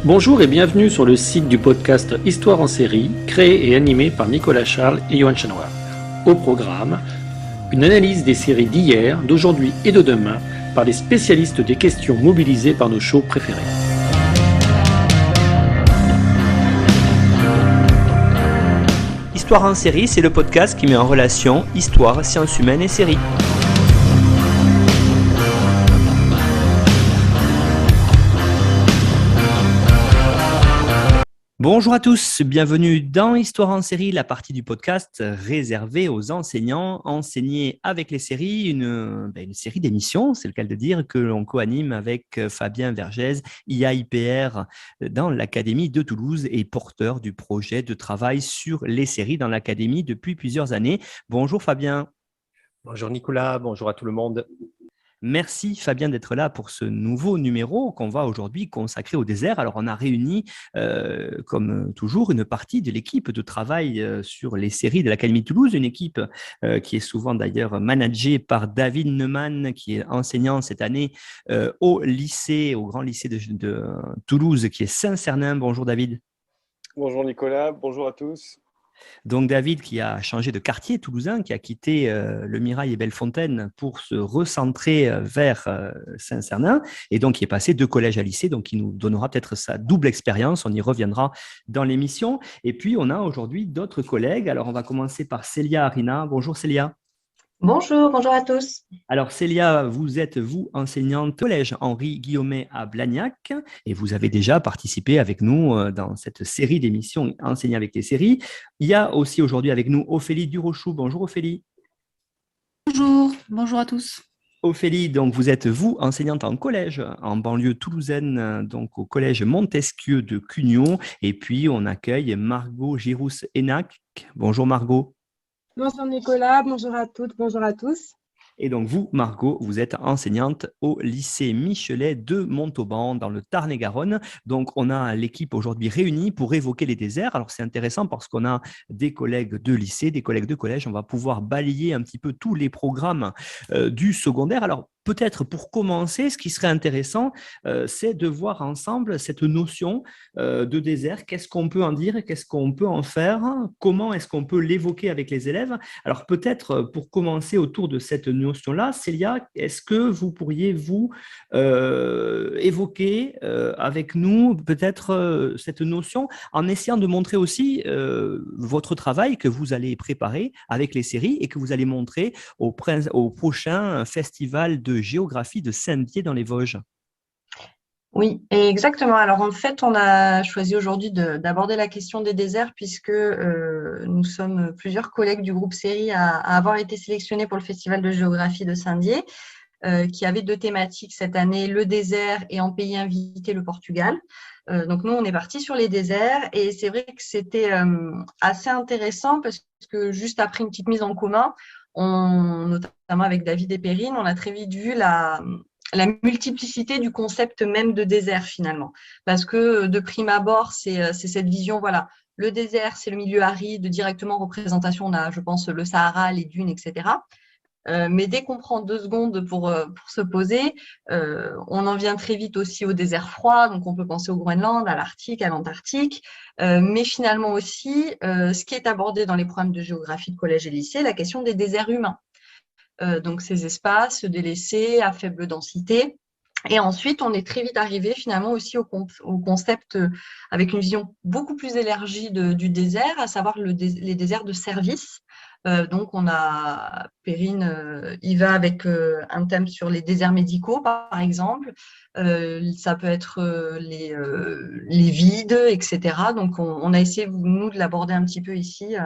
Bonjour et bienvenue sur le site du podcast Histoire en série, créé et animé par Nicolas Charles et Johan Chanoir. Au programme, une analyse des séries d'hier, d'aujourd'hui et de demain par les spécialistes des questions mobilisées par nos shows préférés. Histoire en série, c'est le podcast qui met en relation histoire, sciences humaines et séries. Bonjour à tous, bienvenue dans Histoire en série, la partie du podcast réservée aux enseignants, enseigner avec les séries, une série d'émissions, c'est le cas de dire, que l'on co-anime avec Fabien Vergès, IA-IPR dans l'Académie de Toulouse et porteur du projet de travail sur les séries dans l'Académie depuis plusieurs années. Bonjour Fabien. Bonjour Nicolas, bonjour à tout le monde. Merci Fabien d'être là pour ce nouveau numéro qu'on va aujourd'hui consacrer au désert. Alors on a réuni, comme toujours, une partie de l'équipe de travail sur les séries de l'Académie de Toulouse, une équipe qui est souvent d'ailleurs managée par David Neumann, qui est enseignant cette année au grand lycée de Toulouse, qui est Saint-Cernin. Bonjour David. Bonjour Nicolas, bonjour à tous. Donc David qui a changé de quartier toulousain, qui a quitté Le Mirail et Bellefontaine pour se recentrer vers Saint-Cernin et donc qui est passé de collège à lycée, donc qui nous donnera peut-être sa double expérience, on y reviendra dans l'émission. Et puis on a aujourd'hui d'autres collègues, alors on va commencer par Célia Arina. Bonjour Célia. Bonjour à tous. Alors Célia, vous êtes enseignante au collège Henri Guillaumet à Blagnac et vous avez déjà participé avec nous dans cette série d'émissions Enseigner avec les séries. Il y a aussi aujourd'hui avec nous Ophélie Durochou. Bonjour Ophélie. Bonjour à tous. Ophélie, donc vous êtes enseignante en collège en banlieue toulousaine, donc au collège Montesquieu de Cugnon. Et puis on accueille Margot Girousse-Hénac. Bonjour Margot. Bonjour Nicolas, bonjour à toutes, bonjour à tous. Et donc vous, Margot, vous êtes enseignante au lycée Michelet de Montauban dans le Tarn-et-Garonne. Donc on a l'équipe aujourd'hui réunie pour évoquer les déserts. Alors c'est intéressant parce qu'on a des collègues de lycée, des collègues de collège. On va pouvoir balayer un petit peu tous les programmes du secondaire. Alors peut-être pour commencer, ce qui serait intéressant, c'est de voir ensemble cette notion de désert. Qu'est-ce qu'on peut en dire? Qu'est-ce qu'on peut en faire? Comment est-ce qu'on peut l'évoquer avec les élèves? Alors peut-être pour commencer autour de cette notion-là, Célia, est-ce que vous pourriez évoquer avec nous peut-être cette notion en essayant de montrer aussi votre travail que vous allez préparer avec les séries et que vous allez montrer au prochain festival de géographie de Saint-Dié dans les Vosges. Oui, exactement. Alors en fait, on a choisi aujourd'hui d'aborder la question des déserts puisque nous sommes plusieurs collègues du groupe série à avoir été sélectionnés pour le festival de géographie de Saint-Dié qui avait deux thématiques cette année, le désert et en pays invité le Portugal. Donc nous, on est parti sur les déserts et c'est vrai que c'était assez intéressant parce que juste après une petite mise en commun, notamment avec David et Perrine, on a très vite vu la multiplicité du concept même de désert finalement. Parce que de prime abord, c'est cette vision, voilà, le désert, c'est le milieu aride, directement représentation, on a, je pense, le Sahara, les dunes, etc. Mais dès qu'on prend 2 secondes pour se poser, on en vient très vite aussi au désert froid, donc on peut penser au Groenland, à l'Arctique, à l'Antarctique, mais finalement aussi, ce qui est abordé dans les programmes de géographie de collège et lycée, la question des déserts humains. Donc ces espaces délaissés à faible densité. Et ensuite, on est très vite arrivé finalement aussi au concept avec une vision beaucoup plus élargie du désert, à savoir les déserts de service. Donc, on a Perrine y va avec un thème sur les déserts médicaux, par exemple. Ça peut être les vides, etc. Donc, on a essayé, nous, de l'aborder un petit peu ici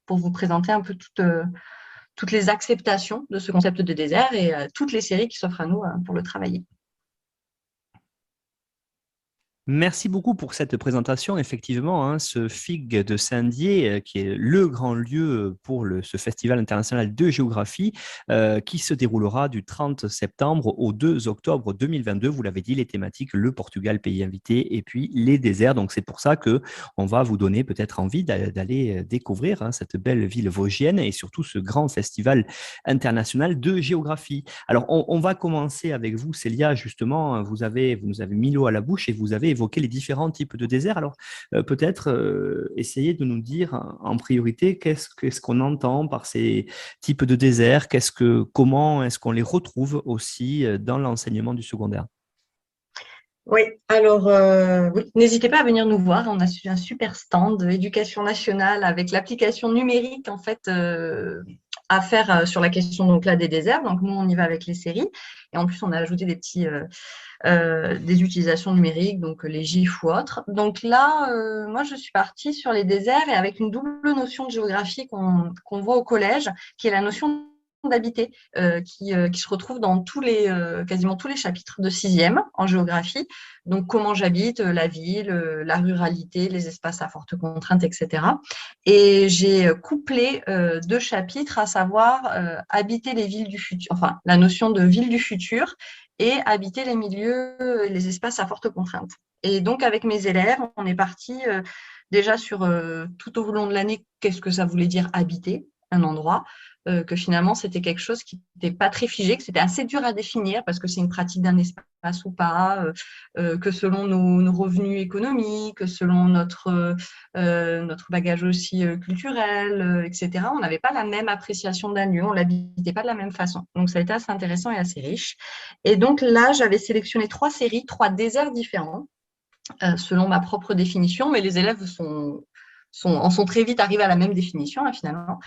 pour vous présenter un peu toutes les acceptations de ce concept de désert et toutes les séries qui s'offrent à nous pour le travailler. Merci beaucoup pour cette présentation. Effectivement, ce FIG de Saint-Dié, qui est le grand lieu pour ce Festival international de géographie, qui se déroulera du 30 septembre au 2 octobre 2022. Vous l'avez dit, les thématiques, le Portugal, pays invité, et puis les déserts. Donc, c'est pour ça qu'on va vous donner peut-être envie d'aller découvrir cette belle ville vosgienne et surtout ce grand festival international de géographie. Alors, on va commencer avec vous, Célia, justement. Vous nous avez mis l'eau à la bouche et vous avez évoquer les différents types de déserts. Alors, peut-être essayer de nous dire en priorité qu'est-ce qu'on entend par ces types de déserts, comment est-ce qu'on les retrouve aussi dans l'enseignement du secondaire. Oui, alors oui, n'hésitez pas à venir nous voir. On a un super stand de Éducation nationale avec l'application numérique en fait à faire sur la question donc là des déserts. Donc nous on y va avec les séries et en plus on a ajouté des utilisations numériques donc les GIFs ou autres. Donc là moi je suis partie sur les déserts et avec une double notion de géographie qu'on voit au collège, qui est la notion d'habiter, qui se retrouve dans quasiment tous les chapitres de sixième en géographie. Donc, comment j'habite, la ville, la ruralité, les espaces à forte contrainte, etc. Et j'ai couplé deux chapitres, à savoir habiter les villes du futur, enfin, la notion de ville du futur et habiter les milieux, les espaces à forte contrainte. Et donc, avec mes élèves, on est parti déjà sur tout au long de l'année, qu'est-ce que ça voulait dire habiter un endroit, que finalement c'était quelque chose qui n'était pas très figé, que c'était assez dur à définir parce que c'est une pratique d'un espace ou pas, que selon nos revenus économiques, que selon notre bagage aussi culturel, etc., on n'avait pas la même appréciation d'un lieu, on ne l'habitait pas de la même façon. Donc ça a été assez intéressant et assez riche. Et donc là, j'avais sélectionné 3 séries, 3 déserts différents, selon ma propre définition, mais les élèves en sont très vite arrivés à la même définition, là, finalement.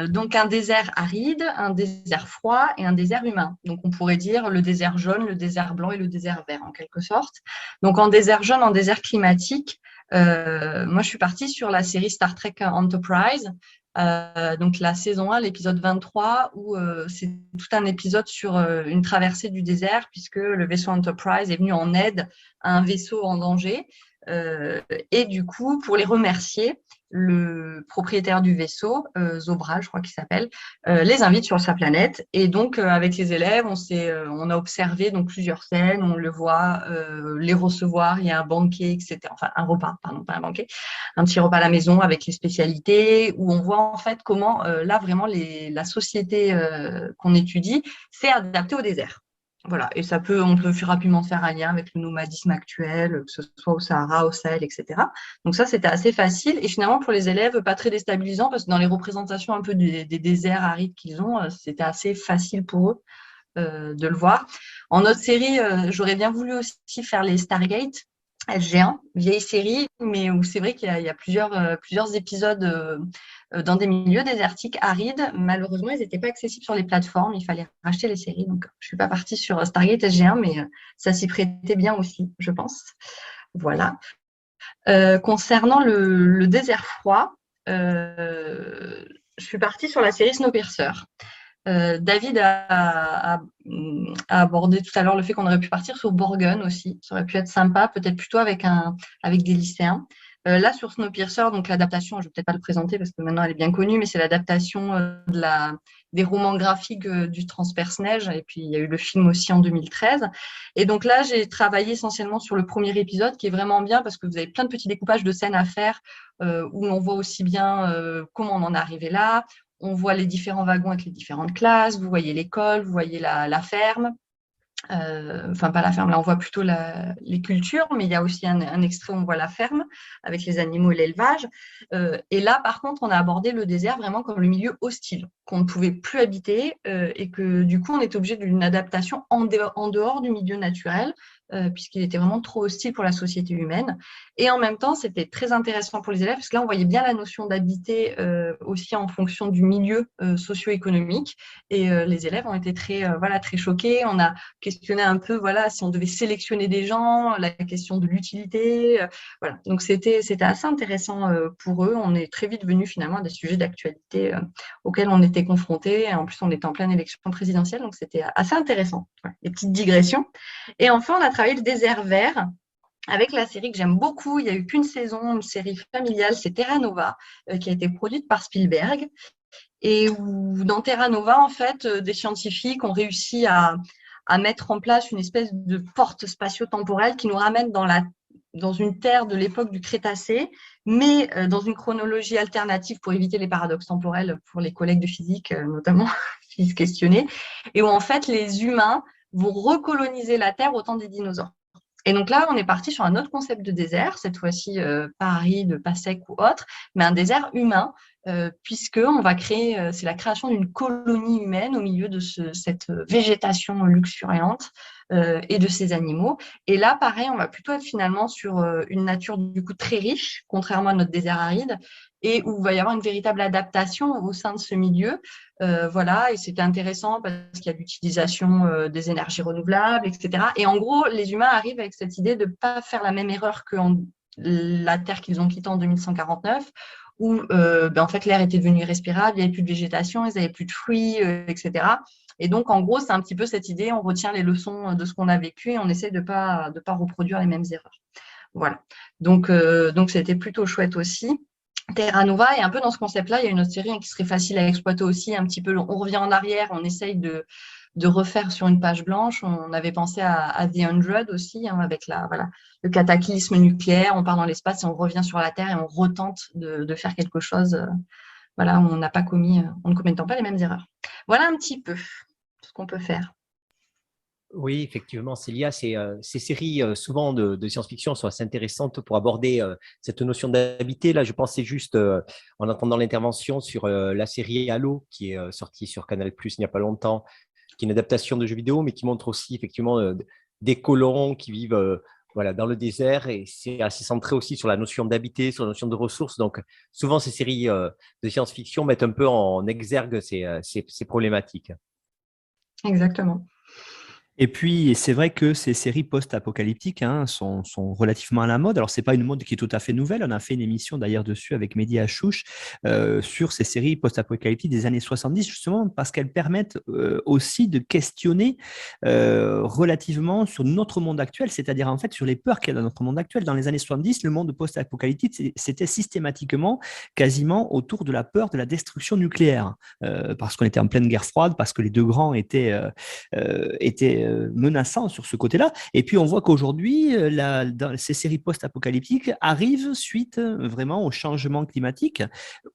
Donc un désert aride, un désert froid et un désert humain. Donc on pourrait dire le désert jaune, le désert blanc et le désert vert en quelque sorte. Donc en désert jaune, en désert climatique, moi je suis partie sur la série Star Trek Enterprise. Donc la saison 1, l'épisode 23, où c'est tout un épisode sur une traversée du désert puisque le vaisseau Enterprise est venu en aide à un vaisseau en danger. Et du coup, pour les remercier, le propriétaire du vaisseau, Zobra, je crois qu'il s'appelle, les invite sur sa planète. Et donc, avec les élèves, on a observé donc plusieurs scènes, on le voit les recevoir, il y a un banquet, etc. Enfin, un repas, pardon, pas un banquet, un petit repas à la maison avec les spécialités, où on voit en fait comment là vraiment la société qu'on étudie s'est adaptée au désert. Voilà, et on peut rapidement faire un lien avec le nomadisme actuel, que ce soit au Sahara, au Sahel, etc. Donc ça, c'était assez facile et finalement pour les élèves, pas très déstabilisant parce que dans les représentations un peu des déserts arides qu'ils ont, c'était assez facile pour eux de le voir. En autre série, j'aurais bien voulu aussi faire les Stargate, SG1, vieille série, mais où c'est vrai qu'il y a plusieurs épisodes dans des milieux désertiques arides. Malheureusement, ils n'étaient pas accessibles sur les plateformes. Il fallait racheter les séries. Donc, je ne suis pas partie sur Stargate SG1, mais ça s'y prêtait bien aussi, je pense. Voilà. Concernant le désert froid, je suis partie sur la série Snowpiercer. David a abordé tout à l'heure le fait qu'on aurait pu partir sur Borgen aussi. Ça aurait pu être sympa, peut-être plutôt avec des lycéens. Là, sur Snowpiercer, donc l'adaptation, je ne vais peut-être pas le présenter parce que maintenant elle est bien connue, mais c'est l'adaptation des romans graphiques du Transperce-Neige. Et puis, il y a eu le film aussi en 2013. Et donc là, j'ai travaillé essentiellement sur le premier épisode qui est vraiment bien parce que vous avez plein de petits découpages de scènes à faire où on voit aussi bien comment on en est arrivé là. On voit les différents wagons avec les différentes classes, vous voyez l'école, vous voyez la ferme. Enfin, pas la ferme, là on voit plutôt les cultures, mais il y a aussi un extrait où on voit la ferme avec les animaux et l'élevage. Et là, par contre, on a abordé le désert vraiment comme le milieu hostile, qu'on ne pouvait plus habiter et que du coup, on était obligé d'une adaptation en dehors du milieu naturel, puisqu'il était vraiment trop hostile pour la société humaine. Et en même temps, c'était très intéressant pour les élèves, parce que là, on voyait bien la notion d'habiter aussi en fonction du milieu socio-économique. Et les élèves ont été très choqués. On a questionné un peu si on devait sélectionner des gens, la question de l'utilité. Voilà. Donc, c'était assez intéressant pour eux. On est très vite venu finalement à des sujets d'actualité auxquels on était confrontés. Et en plus, on était en pleine élection présidentielle, donc c'était assez intéressant. Ouais, des petites digressions. Et enfin, on a travaillé le désert vert avec la série que j'aime beaucoup. Il n'y a eu qu'une saison, une série familiale, c'est Terra Nova, qui a été produite par Spielberg. Et où, dans Terra Nova, en fait, des scientifiques ont réussi à mettre en place une espèce de porte spatio-temporelle qui nous ramène dans une terre de l'époque du Crétacé, mais dans une chronologie alternative pour éviter les paradoxes temporels pour les collègues de physique, notamment, qui se questionnaient, et où en fait les humains vont recoloniser la Terre au temps des dinosaures. Et donc là, on est parti sur un autre concept de désert, cette fois-ci pas aride, pas sec ou autre, mais un désert humain, puisque on va créer, c'est la création d'une colonie humaine au milieu de cette végétation luxuriante et de ces animaux. Et là, pareil, on va plutôt être finalement sur une nature du coup très riche, contrairement à notre désert aride, et où il va y avoir une véritable adaptation au sein de ce milieu. Voilà, et c'était intéressant parce qu'il y a l'utilisation des énergies renouvelables, etc. Et en gros, les humains arrivent avec cette idée de ne pas faire la même erreur que la Terre qu'ils ont quittée en 2149, où en fait l'air était devenu irrespirable, il n'y avait plus de végétation, ils n'avaient plus de fruits, etc. Et donc, en gros, c'est un petit peu cette idée, on retient les leçons de ce qu'on a vécu et on essaie de pas reproduire les mêmes erreurs. Voilà. Donc c'était plutôt chouette aussi. Terra Nova, et un peu dans ce concept-là, il y a une autre série qui serait facile à exploiter aussi, un petit peu, on revient en arrière, on essaye de refaire sur une page blanche. On avait pensé à The 100 aussi, avec le cataclysme nucléaire, on part dans l'espace et on revient sur la Terre et on retente de faire quelque chose où on n'a pas commis, on ne commettant pas les mêmes erreurs. Voilà un petit peu ce qu'on peut faire. Oui, effectivement, Célia, ces séries souvent de science-fiction sont assez intéressantes pour aborder cette notion d'habiter. Là, je pensais juste, en entendant l'intervention sur la série Halo, qui est sortie sur Canal+ il n'y a pas longtemps, qui est une adaptation de jeux vidéo, mais qui montre aussi effectivement des colons qui vivent voilà, dans le désert. Et c'est assez centré aussi sur la notion d'habiter, sur la notion de ressources. Donc, souvent, ces séries de science-fiction mettent un peu en exergue ces problématiques. Exactement. Et puis, c'est vrai que ces séries post-apocalyptiques sont relativement à la mode. Alors, ce n'est pas une mode qui est tout à fait nouvelle. On a fait une émission d'ailleurs dessus avec Mehdi Hachouch sur ces séries post-apocalyptiques des années 70, justement parce qu'elles permettent aussi de questionner relativement sur notre monde actuel, c'est-à-dire en fait sur les peurs qu'il y a dans notre monde actuel. Dans les années 70, le monde post-apocalyptique, c'était systématiquement quasiment autour de la peur de la destruction nucléaire, parce qu'on était en pleine guerre froide, parce que les deux grands étaient menaçant sur ce côté-là. Et puis, on voit qu'aujourd'hui, ces séries post-apocalyptiques arrivent suite vraiment au changement climatique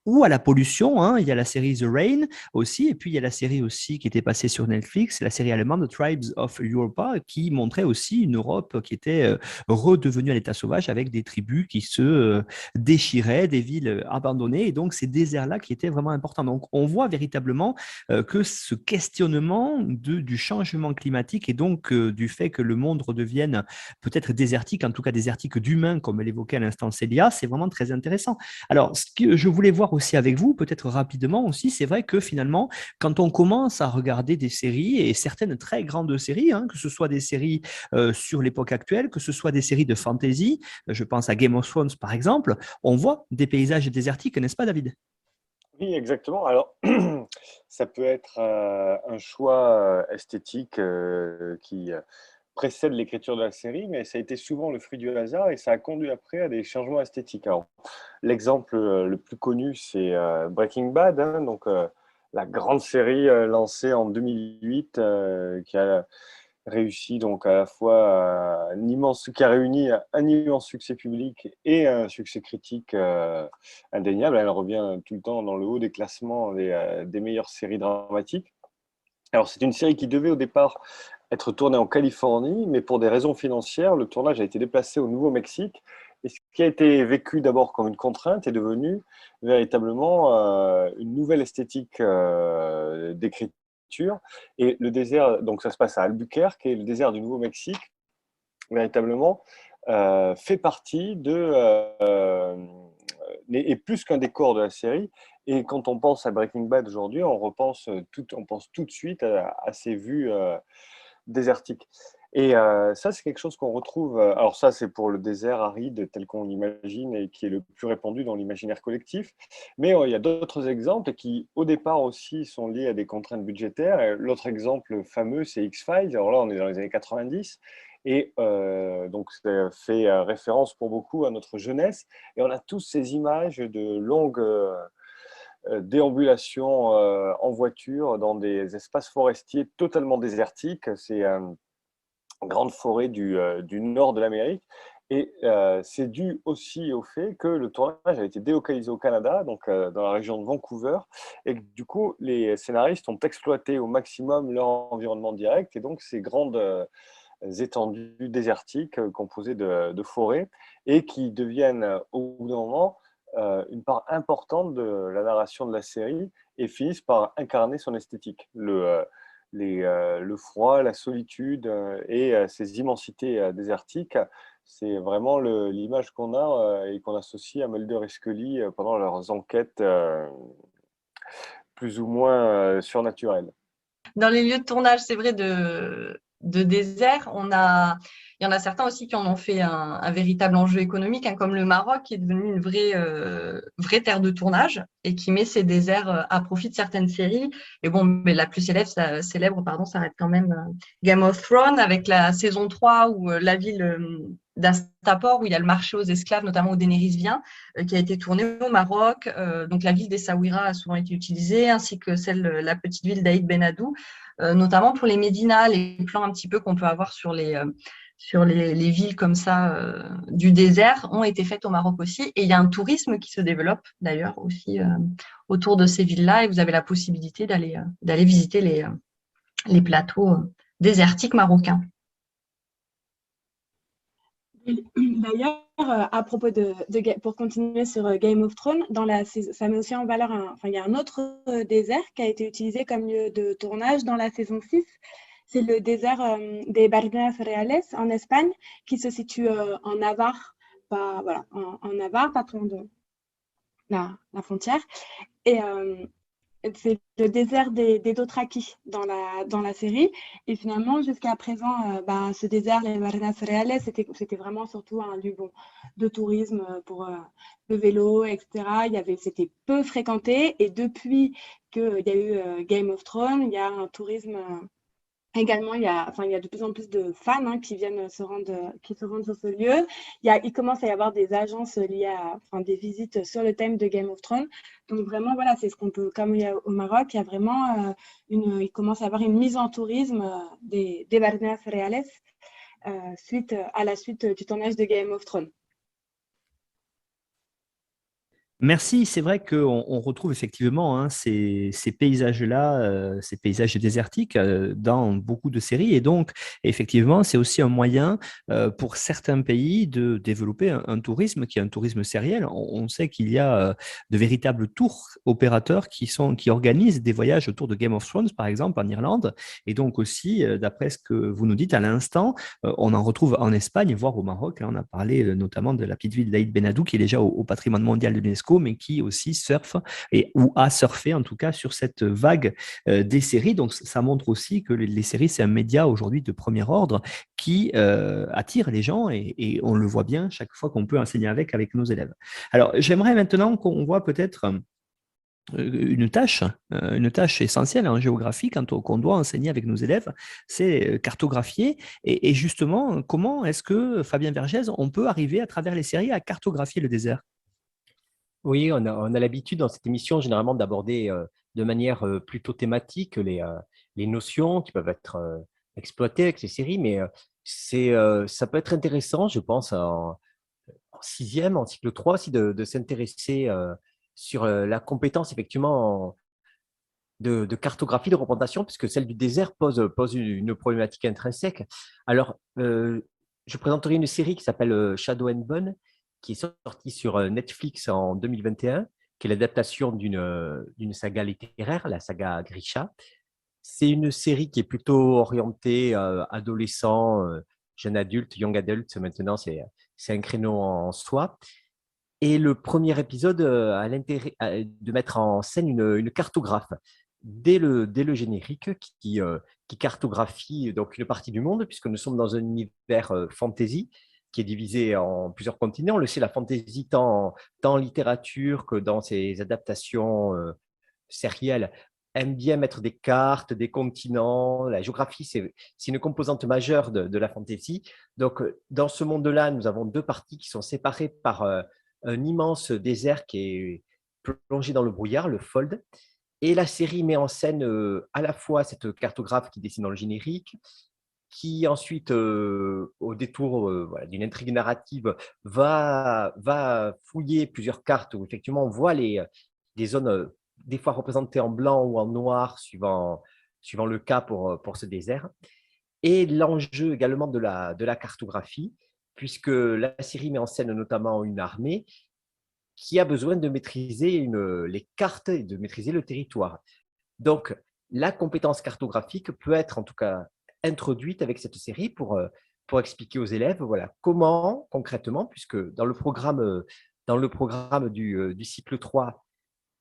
ou à la pollution. Hein. Il y a la série The Rain aussi, et puis il y a la série aussi qui était passée sur Netflix, la série allemande The Tribes of Europa, qui montrait aussi une Europe qui était redevenue à l'état sauvage avec des tribus qui se déchiraient, des villes abandonnées, et donc ces déserts-là qui étaient vraiment importants. Donc, on voit véritablement que ce questionnement du changement climatique et donc du fait que le monde redevienne peut-être désertique, en tout cas désertique d'humains, comme l'évoquait à l'instant Célia, c'est vraiment très intéressant. Alors, ce que je voulais voir aussi avec vous, peut-être rapidement aussi, c'est vrai que finalement, quand on commence à regarder des séries, et certaines très grandes séries, que ce soit des séries sur l'époque actuelle, que ce soit des séries de fantasy, je pense à Game of Thrones par exemple, on voit des paysages désertiques, n'est-ce pas David ? Oui, exactement. Alors, ça peut être un choix esthétique qui précède l'écriture de la série, mais ça a été souvent le fruit du hasard et ça a conduit après à des changements esthétiques. Alors, l'exemple le plus connu, c'est Breaking Bad, donc la grande série lancée en 2008 qui a réussi donc à la fois qui a réuni un immense succès public et un succès critique indéniable. Elle revient tout le temps dans le haut des classements des meilleures séries dramatiques. Alors, c'est une série qui devait au départ être tournée en Californie, mais pour des raisons financières, le tournage a été déplacé au Nouveau-Mexique. Et ce qui a été vécu d'abord comme une contrainte est devenu véritablement une nouvelle esthétique d'écriture. Et le désert, donc ça se passe à Albuquerque, et le désert du Nouveau-Mexique, véritablement, fait partie est plus qu'un décor de la série. Et quand on pense à Breaking Bad aujourd'hui, on pense tout de suite à ces vues désertiques. Et ça, c'est quelque chose qu'on retrouve. Alors ça, c'est pour le désert aride tel qu'on l'imagine et qui est le plus répandu dans l'imaginaire collectif. Mais il y a d'autres exemples qui, au départ aussi, sont liés à des contraintes budgétaires. Et l'autre exemple fameux, c'est X-Files. Alors là, on est dans les années 90. Et donc, ça fait référence pour beaucoup à notre jeunesse. Et on a tous ces images de longues déambulations en voiture dans des espaces forestiers totalement désertiques. C'est grande forêt du nord de l'Amérique. Et c'est dû aussi au fait que le tournage a été délocalisé au Canada, donc dans la région de Vancouver, et que, du coup, les scénaristes ont exploité au maximum leur environnement direct, et donc ces grandes étendues désertiques composées de forêts et qui deviennent au bout d'un moment une part importante de la narration de la série et finissent par incarner son esthétique. Le froid, la solitude et ces immensités désertiques, c'est vraiment l'image qu'on a et qu'on associe à Mulder et Scully pendant leurs enquêtes plus ou moins surnaturelles. Dans les lieux de tournage, c'est vrai, de désert, il y en a certains aussi qui en ont fait un véritable enjeu économique, hein, comme le Maroc, qui est devenu une vraie terre de tournage et qui met ses déserts à profit de certaines séries. Et bon, mais la plus célèbre, ça reste quand même Game of Thrones, avec la saison 3 où la ville d'Astapor, où il y a le marché aux esclaves, notamment où Daenerys vient, qui a été tournée au Maroc. Donc la ville d'Essaouira a souvent été utilisée, ainsi que la petite ville d'Aïd Ben Haddou, notamment pour les médinas, les plans un petit peu qu'on peut avoir sur les villes comme ça du désert ont été faites au Maroc aussi. Et il y a un tourisme qui se développe d'ailleurs aussi autour de ces villes-là, et vous avez la possibilité d'aller visiter les plateaux désertiques marocains. D'ailleurs, à propos pour continuer sur Game of Thrones, ça met aussi en valeur, il y a un autre désert qui a été utilisé comme lieu de tournage dans la saison 6. C'est le désert des Bardenas Reales en Espagne, qui se situe en Navarre, en Navarre, pas très loin de la frontière. Et c'est le désert des Dothraki dans la série. Et finalement, jusqu'à présent, ce désert, les Bardenas Reales, c'était vraiment surtout un lieu de tourisme pour le vélo, etc. C'était peu fréquenté. Et depuis qu'il y a eu Game of Thrones, il y a un tourisme également. Il y a de plus en plus de fans qui viennent se rendre sur ce lieu. Il commence à y avoir des agences liées des visites sur le thème de Game of Thrones. Donc vraiment, voilà, c'est ce qu'on peut, comme il y a au Maroc, il y a vraiment il commence à y avoir une mise en tourisme des Bardenas Reales à la suite du tournage de Game of Thrones. Merci, c'est vrai qu'on retrouve effectivement ces paysages-là, ces paysages désertiques dans beaucoup de séries. Et donc, effectivement, c'est aussi un moyen pour certains pays de développer un tourisme qui est un tourisme sériel. On sait qu'il y a de véritables tours opérateurs qui organisent des voyages autour de Game of Thrones, par exemple, en Irlande. Et donc aussi, d'après ce que vous nous dites à l'instant, on en retrouve en Espagne, voire au Maroc. On a parlé notamment de la petite ville d'Aïd Ben Haddou, qui est déjà au patrimoine mondial de l'UNESCO, mais qui aussi surfe ou a surfé en tout cas sur cette vague des séries. Donc ça montre aussi que les séries, c'est un média aujourd'hui de premier ordre qui attire les gens et on le voit bien chaque fois qu'on peut enseigner avec nos élèves. Alors j'aimerais maintenant qu'on voit peut-être une tâche essentielle en géographie qu'on doit enseigner avec nos élèves, c'est cartographier. Et justement, comment est-ce que, Fabien Vergès, on peut arriver à travers les séries à cartographier le désert? Oui, on a l'habitude dans cette émission généralement d'aborder de manière plutôt thématique les notions qui peuvent être exploitées avec ces séries, mais ça peut être intéressant, je pense, en sixième, en cycle 3 aussi, de s'intéresser sur la compétence effectivement de cartographie, de représentation, puisque celle du désert pose une problématique intrinsèque. Alors, je présenterai une série qui s'appelle Shadow and Bone, qui est sortie sur Netflix en 2021, qui est l'adaptation d'une saga littéraire, la saga Grisha. C'est une série qui est plutôt orientée adolescent, jeune adulte, young adult. Maintenant, c'est un créneau en soi. Et le premier épisode a l'intérêt de mettre en scène une cartographe dès le générique qui cartographie donc une partie du monde, puisque nous sommes dans un univers fantasy qui est divisé en plusieurs continents. On le sait, la fantasy, tant en littérature que dans ses adaptations sérielles, aime bien mettre des cartes, des continents. La géographie, c'est une composante majeure de la fantasy. Donc, dans ce monde-là, nous avons deux parties qui sont séparées par un immense désert qui est plongé dans le brouillard, le Fold. Et la série met en scène à la fois cette cartographe qui dessine dans le générique, qui ensuite, au détour d'une intrigue narrative, va fouiller plusieurs cartes où effectivement on voit des zones des fois représentées en blanc ou en noir, suivant le cas pour ce désert. et l'enjeu également de la cartographie, puisque la série met en scène notamment une armée qui a besoin de maîtriser les cartes et de maîtriser le territoire. Donc, la compétence cartographique peut être en tout cas introduite avec cette série pour expliquer aux élèves voilà, comment concrètement, puisque dans le programme du cycle 3,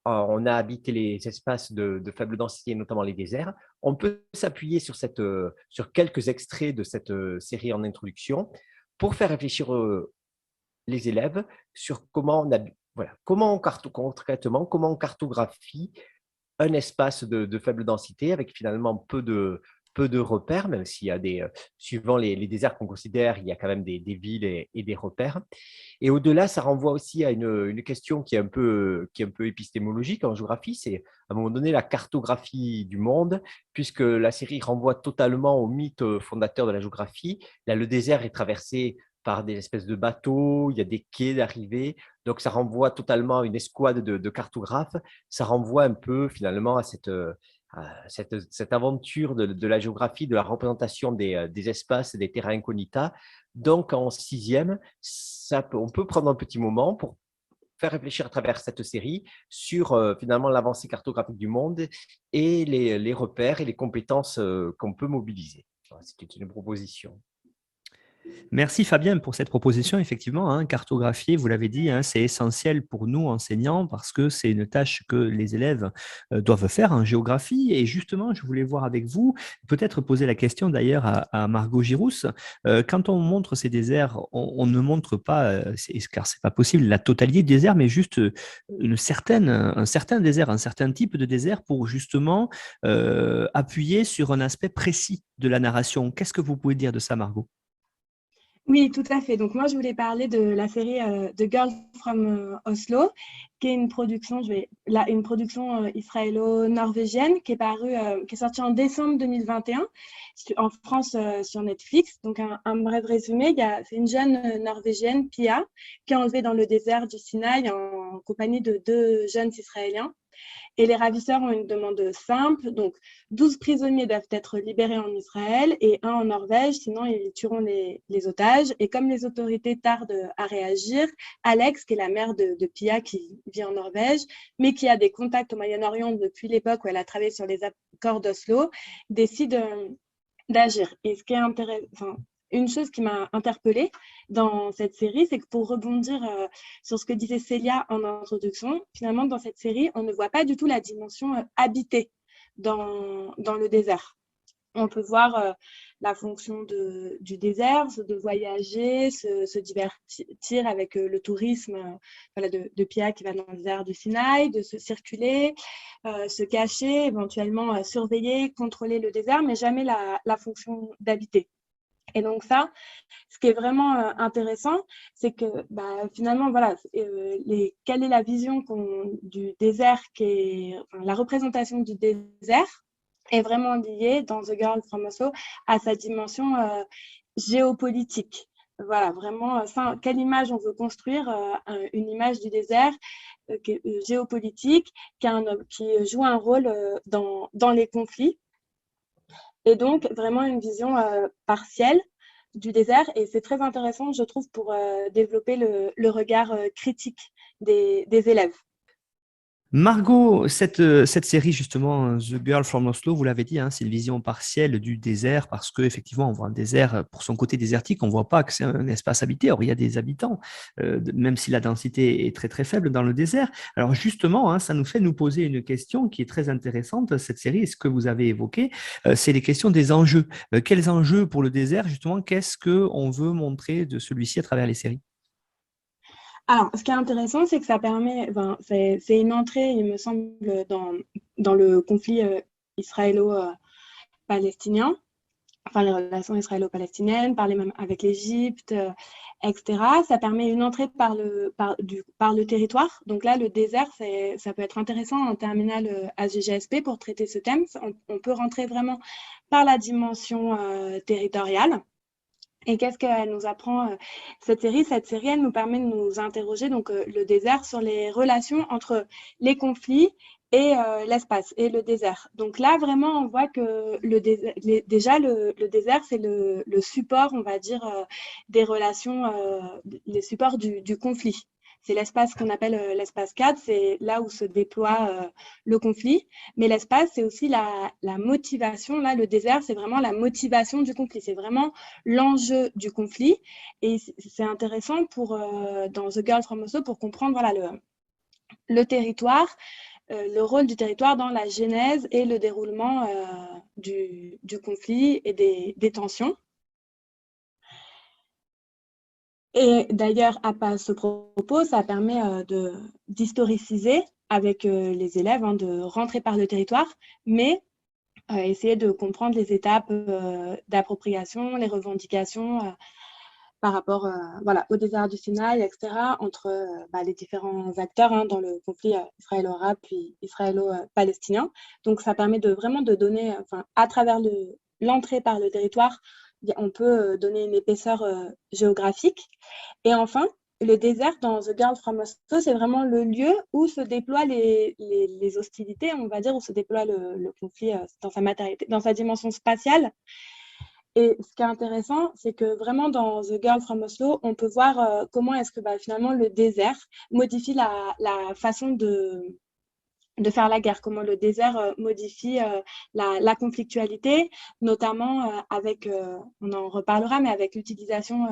on a habité les espaces de faible densité, notamment les déserts. On peut s'appuyer sur quelques extraits de cette série en introduction pour faire réfléchir les élèves sur concrètement, comment on cartographie un espace de faible densité avec finalement peu de repères, même s'il y a suivant les déserts qu'on considère, il y a quand même des villes et des repères. Et au-delà, ça renvoie aussi à une question qui est un peu épistémologique en géographie, c'est à un moment donné la cartographie du monde, puisque la série renvoie totalement au mythe fondateur de la géographie. Là, le désert est traversé par des espèces de bateaux, il y a des quais d'arrivée, donc ça renvoie totalement à une escouade de cartographes, ça renvoie un peu finalement à cette aventure de la géographie, de la représentation des espaces et des terrains incognita. Donc en sixième, on peut prendre un petit moment pour faire réfléchir à travers cette série sur finalement l'avancée cartographique du monde et les repères et les compétences qu'on peut mobiliser. C'était une proposition. Merci Fabien pour cette proposition. Effectivement, hein, cartographier, vous l'avez dit, hein, c'est essentiel pour nous enseignants parce que c'est une tâche que les élèves doivent faire en géographie. Et justement, je voulais voir avec vous, peut-être poser la question d'ailleurs à Margot Girousse. Quand on montre ces déserts, on ne montre pas, car c'est pas possible, la totalité des déserts, mais juste un certain désert, un certain type de désert pour justement appuyer sur un aspect précis de la narration. Qu'est-ce que vous pouvez dire de ça, Margot ? Oui, tout à fait. Donc, moi, je voulais parler de la série The Girl from Oslo, qui est une production, une production israélo-norvégienne qui est sortie en décembre 2021 en France sur Netflix. Donc, un bref résumé, c'est une jeune Norvégienne, Pia, qui est enlevée dans le désert du Sinaï en compagnie de 2 jeunes Israéliens. Et les ravisseurs ont une demande simple, donc 12 prisonniers doivent être libérés en Israël et 1 en Norvège, sinon ils tueront les otages. Et comme les autorités tardent à réagir, Alex, qui est la mère de Pia qui vit en Norvège, mais qui a des contacts au Moyen-Orient depuis l'époque où elle a travaillé sur les accords d'Oslo, décide d'agir. Et ce qui est intéressant, une chose qui m'a interpellée dans cette série, c'est que pour rebondir sur ce que disait Célia en introduction, finalement, dans cette série, on ne voit pas du tout la dimension habitée dans le désert. On peut voir la fonction du désert, de voyager, se divertir avec le tourisme de Pia qui va dans le désert du Sinaï, de se circuler, se cacher, éventuellement surveiller, contrôler le désert, mais jamais la fonction d'habiter. Et donc ça, ce qui est vraiment intéressant, c'est que finalement, voilà, quelle est la vision du désert, la représentation du désert est vraiment liée dans The Girl from Oslo à sa dimension géopolitique. Voilà, vraiment, quelle image on veut construire, une image du désert géopolitique qui joue un rôle dans les conflits. Et donc, vraiment une vision partielle du désert. Et c'est très intéressant, je trouve, pour développer le regard critique des élèves. Margot, cette série justement, The Girl from Oslo, vous l'avez dit, hein, c'est une vision partielle du désert parce qu'effectivement, on voit un désert pour son côté désertique, on ne voit pas que c'est un espace habité. Or, il y a des habitants, même si la densité est très très faible dans le désert. Alors justement, hein, ça nous fait nous poser une question qui est très intéressante, cette série, et ce que vous avez évoqué, c'est les questions des enjeux. Quels enjeux pour le désert, justement, qu'est-ce qu'on veut montrer de celui-ci à travers les séries ? Alors, ce qui est intéressant, c'est que ça permet, c'est une entrée, il me semble, dans le conflit israélo-palestinien, enfin les relations israélo-palestiniennes, parler même avec l'Égypte, etc. Ça permet une entrée par le territoire. Donc là, le désert, ça peut être intéressant en terminale AGGSP pour traiter ce thème. On peut rentrer vraiment par la dimension territoriale. Et qu'est-ce qu'elle nous apprend, cette série ? Cette série, elle nous permet de nous interroger, donc le désert, sur les relations entre les conflits et l'espace et le désert. Donc là, vraiment, on voit que déjà, le désert, c'est le support, on va dire, des relations, les supports du conflit. C'est l'espace qu'on appelle l'espace 4, c'est là où se déploie le conflit. Mais l'espace, c'est aussi la motivation. Là, le désert, c'est vraiment la motivation du conflit. C'est vraiment l'enjeu du conflit. Et c'est intéressant dans The Girl from Oslo pour comprendre voilà, le territoire, le rôle du territoire dans la genèse et le déroulement du conflit et des tensions. Et d'ailleurs, à ce propos, ça permet d'historiciser avec les élèves, de rentrer par le territoire, mais essayer de comprendre les étapes d'appropriation, les revendications par rapport au désert du Sinaï, etc., entre les différents acteurs dans le conflit israélo-arabe puis israélo-palestinien. Donc, ça permet vraiment de donner, à travers l'entrée par le territoire, on peut donner une épaisseur géographique. Et enfin, le désert dans The Girl from Oslo, c'est vraiment le lieu où se déploient les hostilités, on va dire, où se déploie le conflit dans sa matérialité, dans sa dimension spatiale. Et ce qui est intéressant, c'est que vraiment dans The Girl from Oslo, on peut voir comment est-ce que finalement le désert modifie la façon de faire la guerre, comment le désert modifie la conflictualité, notamment avec, on en reparlera, mais avec l'utilisation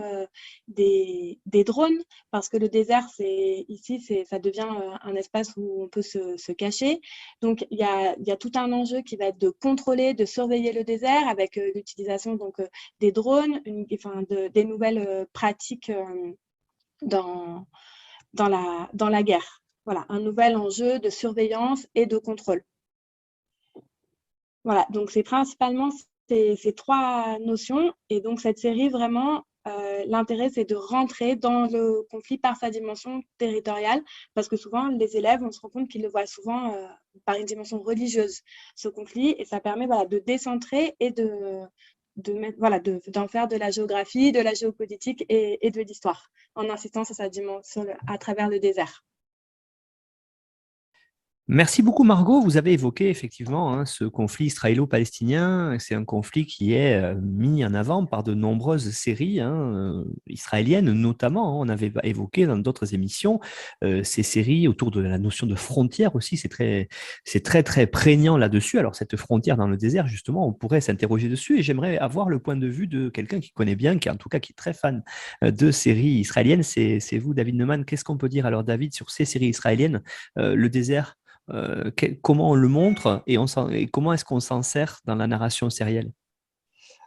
des drones, parce que le désert, ça devient un espace où on peut se cacher. Donc, il y a tout un enjeu qui va être de contrôler, de surveiller le désert avec l'utilisation des drones, des nouvelles pratiques dans la guerre. Voilà, un nouvel enjeu de surveillance et de contrôle. Voilà, donc c'est principalement ces trois notions. Et donc cette série, vraiment, l'intérêt, c'est de rentrer dans le conflit par sa dimension territoriale, parce que souvent, les élèves, on se rend compte qu'ils le voient souvent par une dimension religieuse, ce conflit, et ça permet de décentrer et d'en faire de la géographie, de la géopolitique et de l'histoire, en insistant sur sa dimension à travers le désert. Merci beaucoup, Margot. Vous avez évoqué effectivement ce conflit israélo-palestinien. C'est un conflit qui est mis en avant par de nombreuses séries israéliennes, notamment. On avait évoqué dans d'autres émissions ces séries autour de la notion de frontière aussi. C'est très, très prégnant là-dessus. Alors, cette frontière dans le désert, justement, on pourrait s'interroger dessus. Et j'aimerais avoir le point de vue de quelqu'un qui connaît bien, qui en tout cas qui est très fan de séries israéliennes. C'est vous, David Neumann. Qu'est-ce qu'on peut dire alors, David, sur ces séries israéliennes, le désert? Comment on le montre et comment est-ce qu'on s'en sert dans la narration sérielle?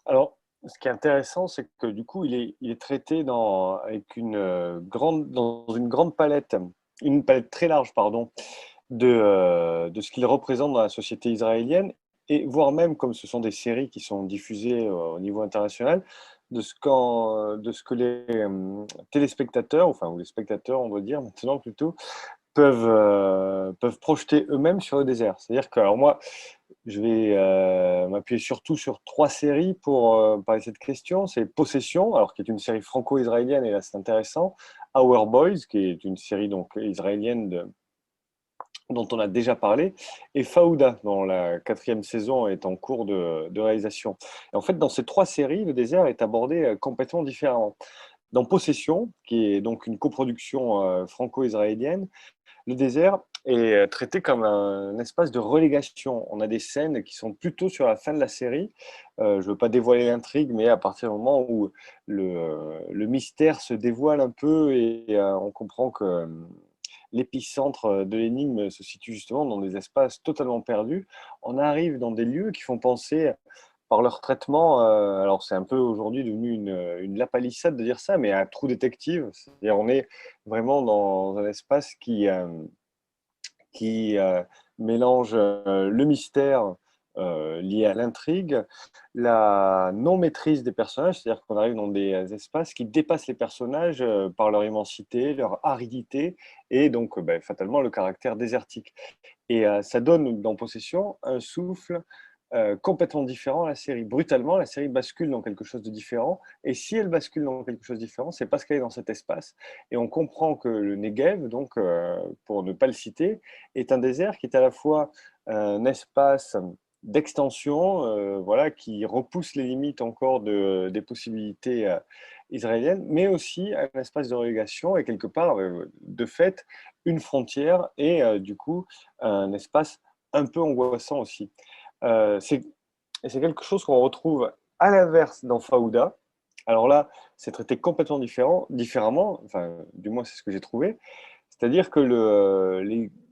Alors, ce qui est intéressant, c'est que du coup, il est traité dans une grande palette, une palette très large, pardon, de ce qu'il représente dans la société israélienne, et voire même, comme ce sont des séries qui sont diffusées au niveau international, de ce que les téléspectateurs, ou les spectateurs, on doit dire maintenant plutôt, peuvent projeter eux-mêmes sur le désert. C'est-à-dire que, alors moi, je vais m'appuyer surtout sur 3 séries pour parler de cette question. C'est Possession, alors qui est une série franco-israélienne, et là c'est intéressant. Our Boys, qui est une série donc israélienne dont on a déjà parlé, et Fauda, dont la 4e saison est en cours de réalisation. Et en fait, dans ces 3 séries, le désert est abordé complètement différemment. Dans Possession, qui est donc une coproduction franco-israélienne, le désert est traité comme un espace de relégation. On a des scènes qui sont plutôt sur la fin de la série. Je ne veux pas dévoiler l'intrigue, mais à partir du moment où le mystère se dévoile un peu et on comprend que l'épicentre de l'énigme se situe justement dans des espaces totalement perdus, on arrive dans des lieux qui font penser par leur traitement, alors c'est un peu aujourd'hui devenu une lapalissade de dire ça, mais un trou détective. C'est-à-dire on est vraiment dans un espace qui mélange le mystère lié à l'intrigue, la non-maîtrise des personnages, c'est-à-dire qu'on arrive dans des espaces qui dépassent les personnages par leur immensité, leur aridité, et donc fatalement le caractère désertique. Et ça donne dans Possession un souffle complètement différent la série. Brutalement, la série bascule dans quelque chose de différent. Et si elle bascule dans quelque chose de différent, c'est parce qu'elle est dans cet espace. Et on comprend que le Negev, donc, pour ne pas le citer, est un désert qui est à la fois un espace d'extension, voilà, qui repousse les limites encore des possibilités israéliennes, mais aussi un espace de relégation et quelque part, de fait, une frontière et du coup, un espace un peu angoissant aussi. C'est quelque chose qu'on retrouve à l'inverse dans Fauda. Alors là, c'est traité complètement différemment, enfin, du moins c'est ce que j'ai trouvé. C'est-à-dire que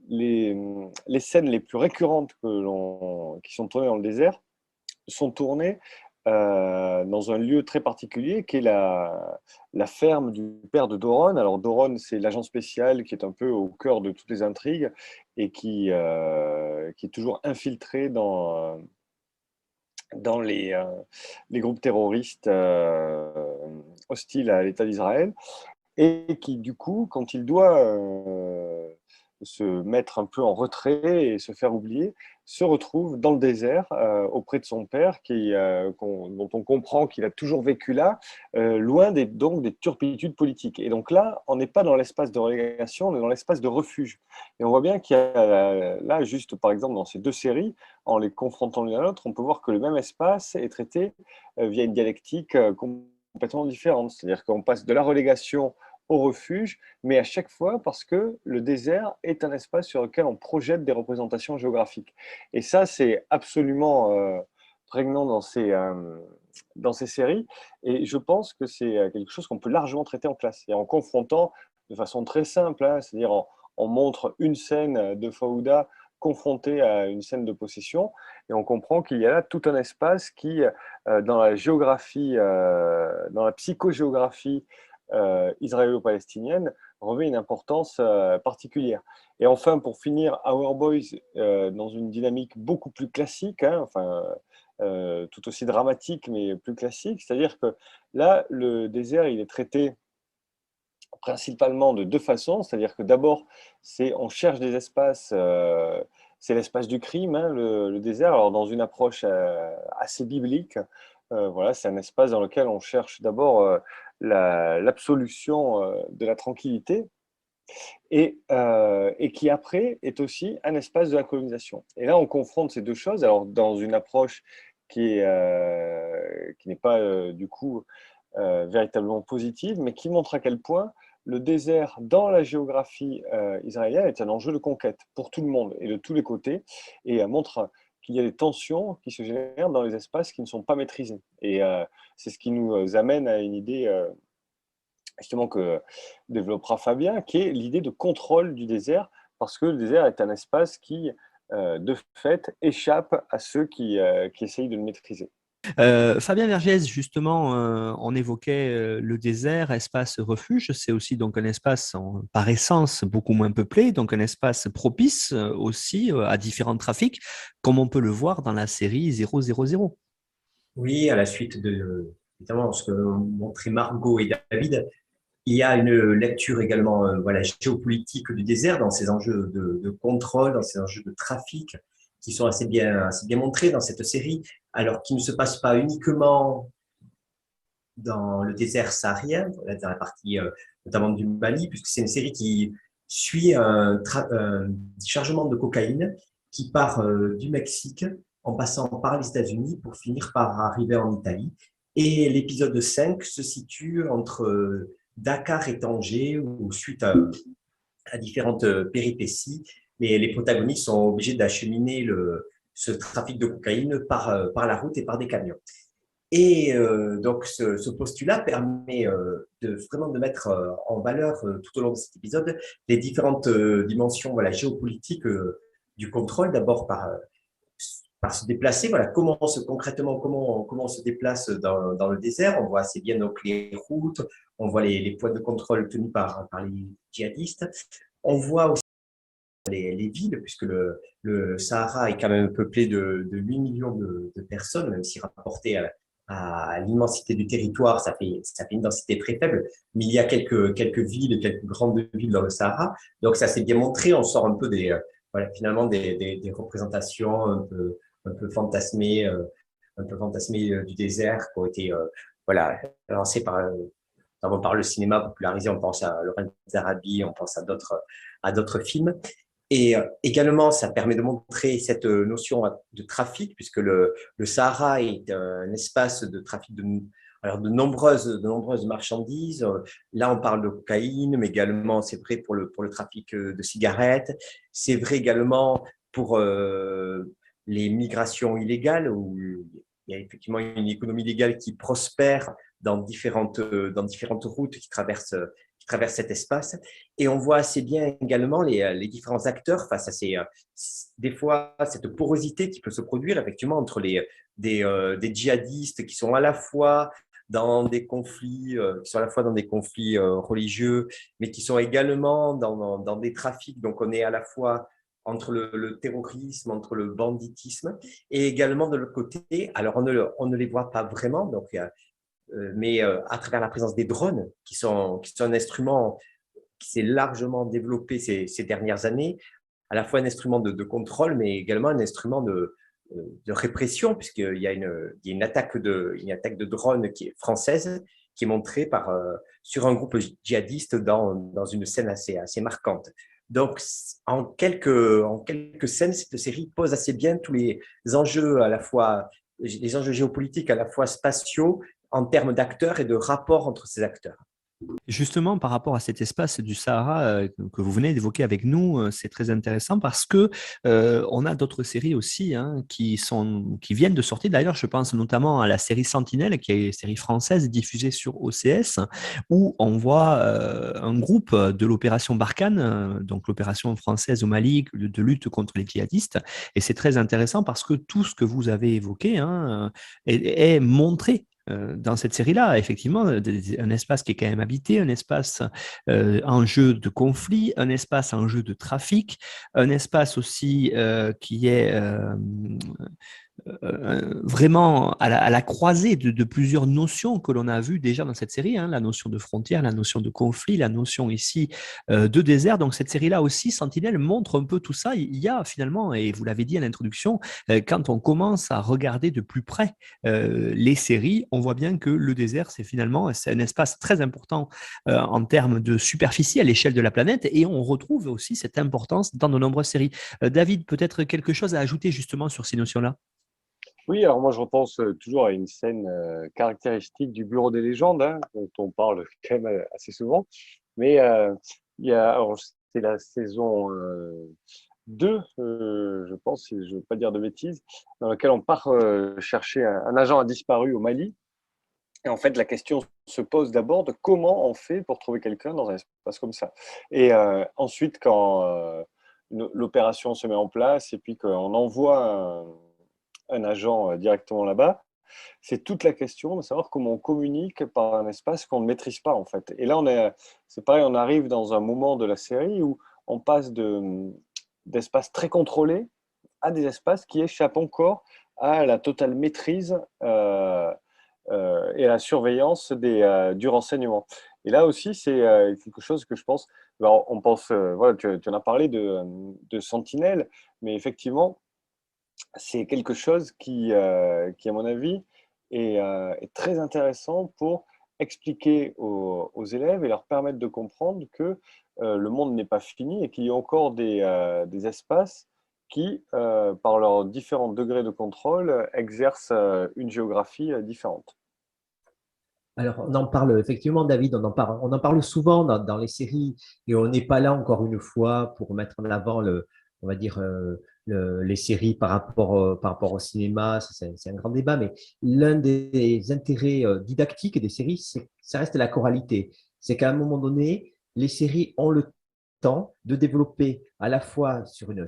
les scènes les plus récurrentes qui sont tournées dans le désert sont tournées dans un lieu très particulier qui est la ferme du père de Doron. Alors Doron, c'est l'agent spécial qui est un peu au cœur de toutes les intrigues et qui est toujours infiltré dans les groupes terroristes hostiles à l'État d'Israël, et qui, du coup, quand il doit se mettre un peu en retrait et se faire oublier, se retrouve dans le désert auprès de son père, dont on comprend qu'il a toujours vécu là, loin donc des turpitudes politiques. Et donc là, on n'est pas dans l'espace de relégation, on est dans l'espace de refuge. Et on voit bien qu'il y a là, juste par exemple dans ces deux séries, en les confrontant l'une à l'autre, on peut voir que le même espace est traité via une dialectique complètement différente. C'est-à-dire qu'on passe de la relégation au refuge, mais à chaque fois parce que le désert est un espace sur lequel on projette des représentations géographiques. Et ça, c'est absolument prégnant dans ces séries. Et je pense que c'est quelque chose qu'on peut largement traiter en classe. Et en confrontant de façon très simple, hein, c'est-à-dire on montre une scène de Fauda confrontée à une scène de possession, et on comprend qu'il y a là tout un espace qui, dans la géographie, dans la psychogéographie israélo-palestinienne, revêt une importance particulière. Et enfin, pour finir, Our Boys, dans une dynamique beaucoup plus classique, hein, enfin, tout aussi dramatique, mais plus classique, c'est-à-dire que là, le désert, il est traité principalement de deux façons, c'est-à-dire que d'abord, on cherche des espaces, c'est l'espace du crime, hein, le désert, alors dans une approche assez biblique. Voilà, c'est un espace dans lequel on cherche d'abord l'absolution de la tranquillité, et qui après est aussi un espace de la colonisation. Et là, on confronte ces deux choses, alors dans une approche qui n'est pas du coup véritablement positive, mais qui montre à quel point le désert dans la géographie israélienne est un enjeu de conquête pour tout le monde et de tous les côtés, et montre qu'il y a des tensions qui se génèrent dans les espaces qui ne sont pas maîtrisés. Et c'est ce qui nous amène à une idée justement que développera Fabien, qui est l'idée de contrôle du désert, parce que le désert est un espace qui, de fait, échappe à ceux qui essayent de le maîtriser. Fabien Vergès, justement, on évoquait le désert, espace refuge. C'est aussi donc un espace par essence beaucoup moins peuplé, donc un espace propice aussi à différents trafics, comme on peut le voir dans la série 000. Oui, à la suite de évidemment ce que montraient Margot et David, il y a une lecture également voilà, géopolitique du désert dans ces enjeux de contrôle, dans ces enjeux de trafic qui sont assez bien montrés dans cette série, alors qui ne se passe pas uniquement dans le désert saharien, dans la partie notamment du Mali, puisque c'est une série qui suit un chargement de cocaïne qui part du Mexique en passant par les États-Unis pour finir par arriver en Italie. Et l'épisode 5 se situe entre Dakar et Tanger, où suite à différentes péripéties, les protagonistes sont obligés d'acheminer ce trafic de cocaïne par la route et par des camions. Et donc, ce postulat permet vraiment de mettre en valeur tout au long de cet épisode les différentes dimensions voilà, géopolitiques du contrôle, d'abord par se déplacer. Voilà, concrètement, comment on se déplace dans le désert. On voit assez bien donc, les routes, on voit les points de contrôle tenus par les djihadistes. On voit aussi les villes, puisque le Sahara est quand même peuplé de 8 millions de personnes, même si rapporté à l'immensité du territoire, ça fait une densité très faible, mais il y a quelques villes, quelques grandes villes dans le Sahara. Donc ça s'est bien montré, on sort un peu finalement des représentations un peu un peu fantasmés du désert qui ont été voilà, lancés par le cinéma popularisé. On pense à Lawrence d'Arabie, on pense à d'autres films. Et également, ça permet de montrer cette notion de trafic, puisque le Sahara est un espace de trafic alors de nombreuses marchandises. Là, on parle de cocaïne, mais également, c'est vrai pour le trafic de cigarettes. C'est vrai également pour les migrations illégales, où il y a effectivement une économie légale qui prospère dans différentes routes qui traversent cet espace. Et on voit assez bien également les différents acteurs face à des fois, cette porosité qui peut se produire effectivement entre des djihadistes qui sont à la fois dans des conflits, religieux, mais qui sont également dans des trafics. Donc, on est à la fois entre le terrorisme, entre le banditisme, et également de l'autre côté, alors on ne les voit pas vraiment, donc mais à travers la présence des drones, qui sont un instrument qui s'est largement développé ces dernières années, à la fois un instrument de contrôle, mais également un instrument de répression, puisqu'il y a une attaque de drone qui est française, qui est montrée sur un groupe djihadiste dans une scène assez marquante. Donc, en quelques scènes, cette série pose assez bien tous les enjeux, à la fois les enjeux géopolitiques, à la fois spatiaux, en termes d'acteurs et de rapports entre ces acteurs. Justement, par rapport à cet espace du Sahara que vous venez d'évoquer avec nous, c'est très intéressant parce que on a d'autres séries aussi qui viennent de sortir. D'ailleurs, je pense notamment à la série Sentinelle, qui est une série française diffusée sur OCS, où on voit un groupe de l'opération Barkhane, donc l'opération française au Mali de lutte contre les djihadistes. Et c'est très intéressant parce que tout ce que vous avez évoqué est montré dans cette série-là, effectivement, un espace qui est quand même habité, un espace en jeu de conflit, un espace en jeu de trafic, un espace aussi qui est vraiment à la croisée de plusieurs notions que l'on a vues déjà dans cette série, la notion de frontière, la notion de conflit, la notion ici de désert. Donc cette série-là aussi, Sentinelle, montre un peu tout ça. Il y a finalement, et vous l'avez dit à l'introduction, quand on commence à regarder de plus près les séries, on voit bien que le désert, c'est un espace très important en termes de superficie à l'échelle de la planète, et on retrouve aussi cette importance dans de nombreuses séries. David, peut-être quelque chose à ajouter justement sur ces notions-là? Oui, alors moi je repense toujours à une scène caractéristique du Bureau des légendes, dont on parle quand même assez souvent. Mais alors, c'est la saison 2, je pense, si je ne veux pas dire de bêtises, dans laquelle on part chercher un agent a disparu au Mali. Et en fait, la question se pose d'abord de comment on fait pour trouver quelqu'un dans un espace comme ça. Et ensuite, quand l'opération se met en place et puis qu'on envoie un agent directement là-bas, c'est toute la question de savoir comment on communique par un espace qu'on ne maîtrise pas en fait. Et là, c'est pareil, on arrive dans un moment de la série où on passe d'espaces très contrôlés à des espaces qui échappent encore à la totale maîtrise et à la surveillance du renseignement. Et là aussi, c'est quelque chose que je pense. Alors, on pense, voilà, tu en as parlé de Sentinelle, mais effectivement, c'est quelque chose qui, à mon avis, est très intéressant pour expliquer aux élèves et leur permettre de comprendre que le monde n'est pas fini et qu'il y a encore des espaces qui, par leurs différents degrés de contrôle, exercent une géographie différente. Alors, on en parle effectivement, David, on en parle souvent dans les séries et on n'est pas là encore une fois pour mettre en avant on va dire, les séries par rapport au cinéma. C'est un grand débat, mais l'un des intérêts didactiques des séries, ça reste la choralité. C'est qu'à un moment donné, les séries ont le temps de développer à la fois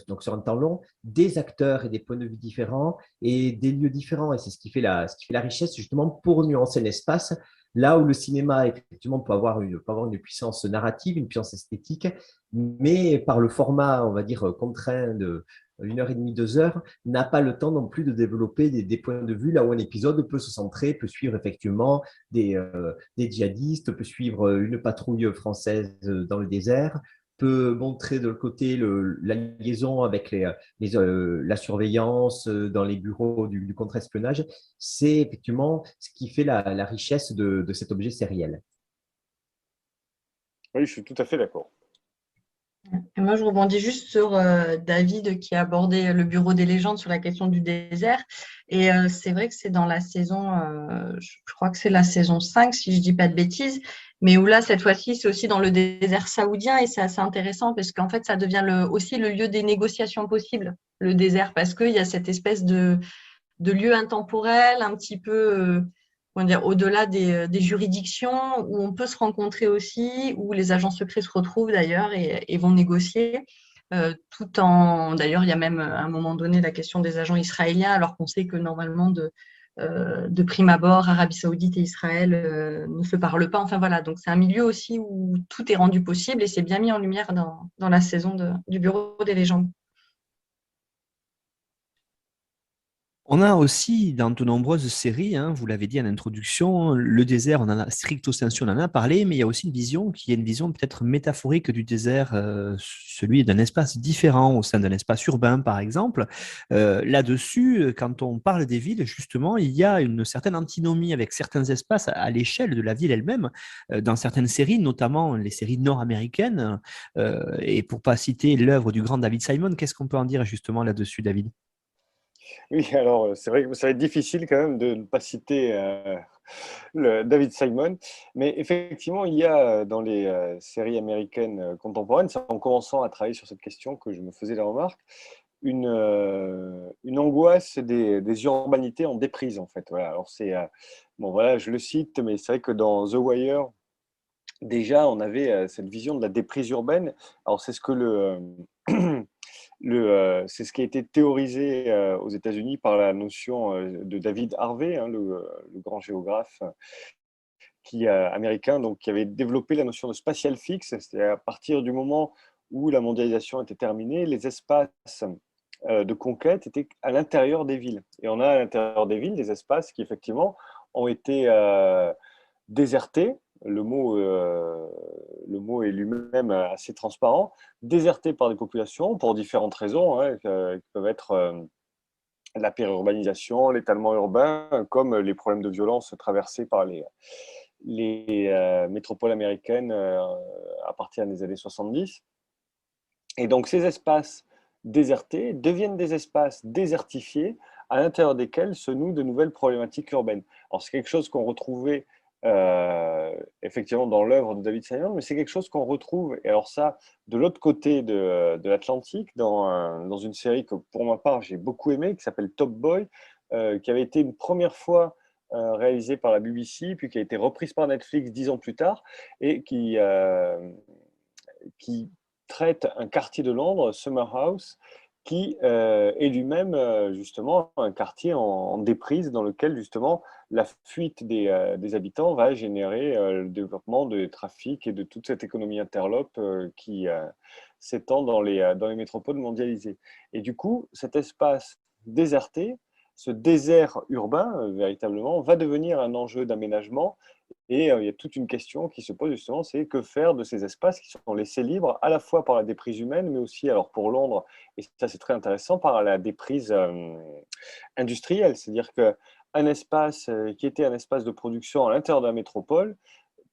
donc sur un temps long des acteurs et des points de vue différents et des lieux différents. Et c'est ce qui fait la richesse justement pour nuancer l'espace. Là où le cinéma, effectivement, peut avoir une puissance narrative, une puissance esthétique, mais par le format, on va dire, contraint de 1h30, 2 heures, n'a pas le temps non plus de développer des points de vue, là où un épisode peut se centrer, peut suivre effectivement des djihadistes, peut suivre une patrouille française dans le désert, peut montrer de l'autre côté la liaison avec la surveillance dans les bureaux du contre-espionnage. C'est effectivement ce qui fait la richesse de cet objet sériel. Oui, je suis tout à fait d'accord. Et moi, je rebondis juste sur David qui a abordé le bureau des légendes sur la question du désert. Et c'est vrai que c'est dans la saison, je crois que c'est la saison 5, si je dis pas de bêtises, mais où là, cette fois-ci, c'est aussi dans le désert saoudien et c'est assez intéressant parce qu'en fait, ça devient aussi le lieu des négociations possibles, le désert, parce qu'il y a cette espèce de lieu intemporel, un petit peu comment dire, au-delà des juridictions, où on peut se rencontrer aussi, où les agents secrets se retrouvent d'ailleurs et vont négocier. Tout en, d'ailleurs, il y a même à un moment donné la question des agents israéliens, alors qu'on sait que normalement, de prime abord, Arabie Saoudite et Israël ne se parlent pas. Enfin voilà, donc c'est un milieu aussi où tout est rendu possible et c'est bien mis en lumière dans la saison du Bureau des légendes. On a aussi dans de nombreuses séries, hein, vous l'avez dit en introduction, le désert, on en a stricto sensu, on en a parlé, mais il y a aussi une vision qui est une vision peut-être métaphorique du désert, celui d'un espace différent au sein d'un espace urbain, par exemple. Là-dessus, quand on parle des villes, justement, il y a une certaine antinomie avec certains espaces à l'échelle de la ville elle-même, dans certaines séries, notamment les séries nord-américaines. Et pour pas citer l'œuvre du grand David Simon, qu'est-ce qu'on peut en dire justement là-dessus, David? Oui, alors c'est vrai que ça va être difficile quand même de ne pas citer David Simon, mais effectivement, il y a dans les séries américaines contemporaines, c'est en commençant à travailler sur cette question que je me faisais la remarque, une angoisse des urbanités en déprise, en fait. Voilà. Alors c'est bon, voilà, je le cite, mais c'est vrai que dans The Wire, déjà, on avait cette vision de la déprise urbaine. Alors c'est ce que c'est ce qui a été théorisé aux États-Unis par la notion de David Harvey, hein, le grand géographe américain, donc, qui avait développé la notion de spatial fixe. C'est à partir du moment où la mondialisation était terminée, les espaces de conquête étaient à l'intérieur des villes. Et on a à l'intérieur des villes des espaces qui, effectivement, ont été désertés. Le mot est lui-même assez transparent, désertés par des populations pour différentes raisons, hein, qui peuvent être la périurbanisation, l'étalement urbain, comme les problèmes de violence traversés par les métropoles américaines à partir des années 70. Et donc ces espaces désertés deviennent des espaces désertifiés à l'intérieur desquels se nouent de nouvelles problématiques urbaines. Alors c'est quelque chose qu'on retrouvait effectivement dans l'œuvre de David Simon, mais c'est quelque chose qu'on retrouve, et alors ça, de l'autre côté de l'Atlantique, dans une série que pour ma part j'ai beaucoup aimée, qui s'appelle Top Boy, qui avait été une première fois réalisée par la BBC, puis qui a été reprise par Netflix 10 ans plus tard, et qui traite un quartier de Londres, Summer House, qui est lui-même justement un quartier en déprise dans lequel justement la fuite des habitants va générer le développement de trafic et de toute cette économie interlope qui s'étend dans les métropoles mondialisées. Et du coup, cet espace déserté, ce désert urbain véritablement, va devenir un enjeu d'aménagement. Et il y a toute une question qui se pose justement, c'est que faire de ces espaces qui sont laissés libres à la fois par la déprise humaine, mais aussi, alors pour Londres, et ça c'est très intéressant, par la déprise industrielle. C'est-à-dire qu'un espace qui était un espace de production à l'intérieur de la métropole,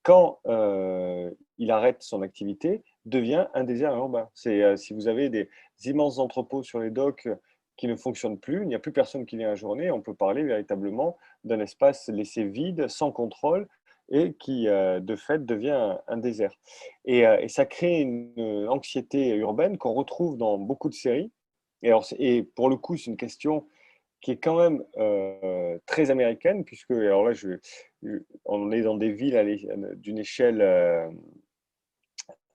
quand il arrête son activité, devient un désert urbain. Si vous avez des immenses entrepôts sur les docks qui ne fonctionnent plus, il n'y a plus personne qui vient la journée, on peut parler véritablement d'un espace laissé vide, sans contrôle, et qui, de fait, devient un désert. Et ça crée une anxiété urbaine qu'on retrouve dans beaucoup de séries. Et pour le coup, c'est une question qui est quand même très américaine, puisque, alors là, on est dans des villes d'une échelle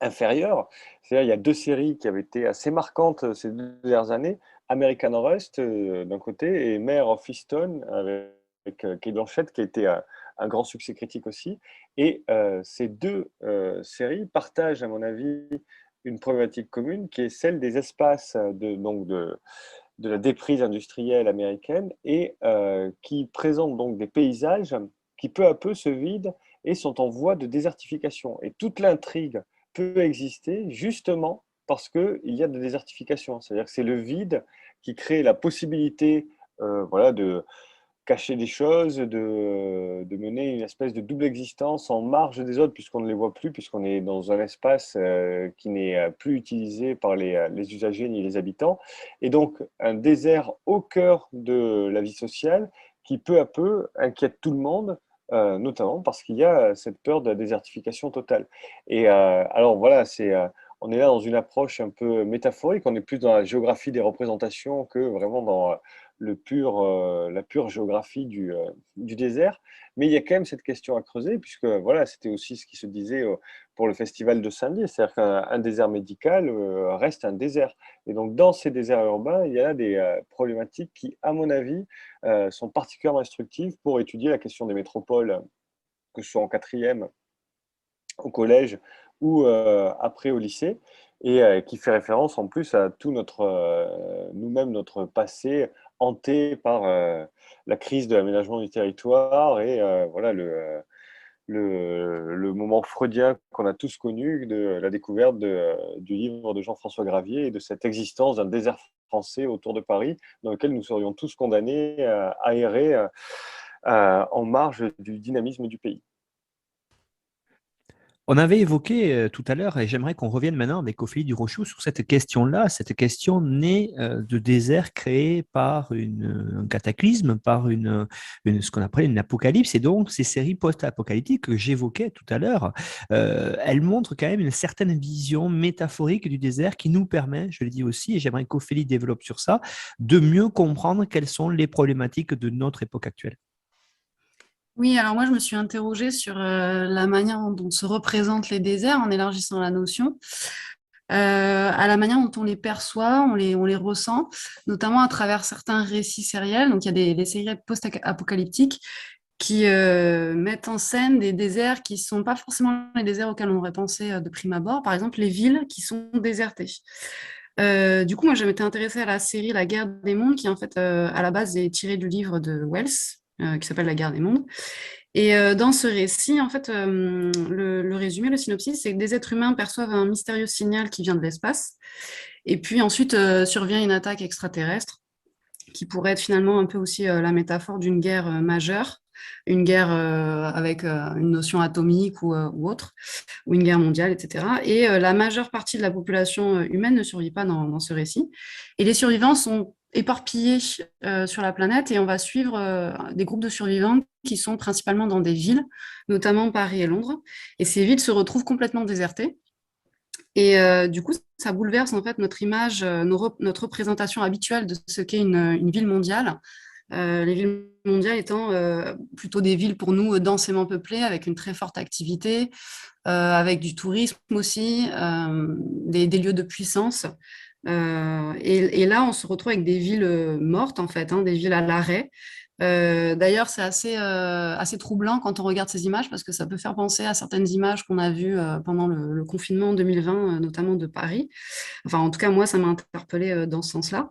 inférieure. C'est-à-dire, il y a deux séries qui avaient été assez marquantes ces 2 dernières années, American Rust d'un côté, et Mayor of Easton avec Kate Blanchett, qui a été un grand succès critique aussi. Et ces deux séries partagent, à mon avis, une problématique commune, qui est celle des espaces de la déprise industrielle américaine, et qui présentent donc des paysages qui peu à peu se vident et sont en voie de désertification. Et toute l'intrigue peut exister justement parce qu'il y a de désertification. C'est-à-dire que c'est le vide qui crée la possibilité voilà, de cacher des choses, de mener une espèce de double existence en marge des autres, puisqu'on ne les voit plus, puisqu'on est dans un espace qui n'est plus utilisé par les usagers ni les habitants. Et donc, un désert au cœur de la vie sociale qui, peu à peu, inquiète tout le monde, notamment parce qu'il y a cette peur de la désertification totale. Et alors, voilà, on est là dans une approche un peu métaphorique, on est plus dans la géographie des représentations que vraiment dans la pure géographie du désert. Mais il y a quand même cette question à creuser, puisque voilà, c'était aussi ce qui se disait pour le festival de Saint-Dié, c'est-à-dire qu'un désert médical reste un désert. Et donc, dans ces déserts urbains, il y a des problématiques qui, à mon avis, sont particulièrement instructives pour étudier la question des métropoles, que ce soit en quatrième, au collège ou après au lycée, et qui fait référence en plus à tout nous-mêmes, notre passé hanté par la crise de l'aménagement du territoire et voilà le moment freudien qu'on a tous connu de la découverte du livre de Jean-François Gravier et de cette existence d'un désert français autour de Paris dans lequel nous serions tous condamnés à errer en marge du dynamisme du pays. On avait évoqué tout à l'heure, et j'aimerais qu'on revienne maintenant avec Ophélie Durochou sur cette question-là, cette question née de désert créé par un cataclysme, par ce qu'on appelle une apocalypse, et donc ces séries post-apocalyptiques que j'évoquais tout à l'heure, elles montrent quand même une certaine vision métaphorique du désert qui nous permet, je le dis aussi, et j'aimerais qu'Ophélie développe sur ça, de mieux comprendre quelles sont les problématiques de notre époque actuelle. Oui, alors moi, je me suis interrogée sur la manière dont se représentent les déserts en élargissant la notion, à la manière dont on les perçoit, on les ressent, notamment à travers certains récits sériels. Donc, il y a des séries post-apocalyptiques qui mettent en scène des déserts qui ne sont pas forcément les déserts auxquels on aurait pensé de prime abord. Par exemple, les villes qui sont désertées. Du coup, moi, je m'étais intéressée à la série La Guerre des mondes, qui en fait, à la base, est tirée du livre de Wells, qui s'appelle La Guerre des mondes. Et dans ce récit, en fait, le résumé, le synopsis, c'est que des êtres humains perçoivent un mystérieux signal qui vient de l'espace. Et puis ensuite survient une attaque extraterrestre, qui pourrait être finalement un peu aussi la métaphore d'une guerre majeure, une guerre avec une notion atomique ou autre, ou une guerre mondiale, etc. Et la majeure partie de la population humaine ne survit pas dans ce récit. Et les survivants sont éparpillés sur la planète et on va suivre des groupes de survivants qui sont principalement dans des villes, notamment Paris et Londres. Et ces villes se retrouvent complètement désertées. Et du coup, ça bouleverse en fait notre image, notre représentation habituelle de ce qu'est une ville mondiale. Les villes mondiales étant plutôt des villes pour nous densément peuplées, avec une très forte activité, avec du tourisme aussi, des lieux de puissance. Et là, on se retrouve avec des villes mortes, en fait, des villes à l'arrêt. D'ailleurs, c'est assez troublant quand on regarde ces images parce que ça peut faire penser à certaines images qu'on a vues pendant le confinement en 2020, notamment de Paris. Enfin, en tout cas, moi, ça m'a interpellée dans ce sens-là.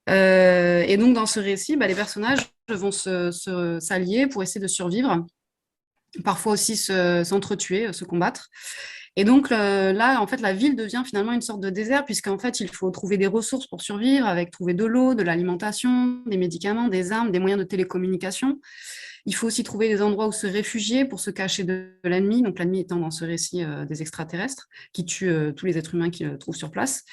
Et donc, dans ce récit, les personnages vont s'allier pour essayer de survivre, parfois aussi s'entretuer, se combattre. Et donc là, en fait, la ville devient finalement une sorte de désert, puisqu'en fait, il faut trouver des ressources pour survivre, avec trouver de l'eau, de l'alimentation, des médicaments, des armes, des moyens de télécommunication. Il faut aussi trouver des endroits où se réfugier pour se cacher de l'ennemi, donc l'ennemi étant dans ce récit des extraterrestres, qui tuent tous les êtres humains qu'ils trouvent sur place,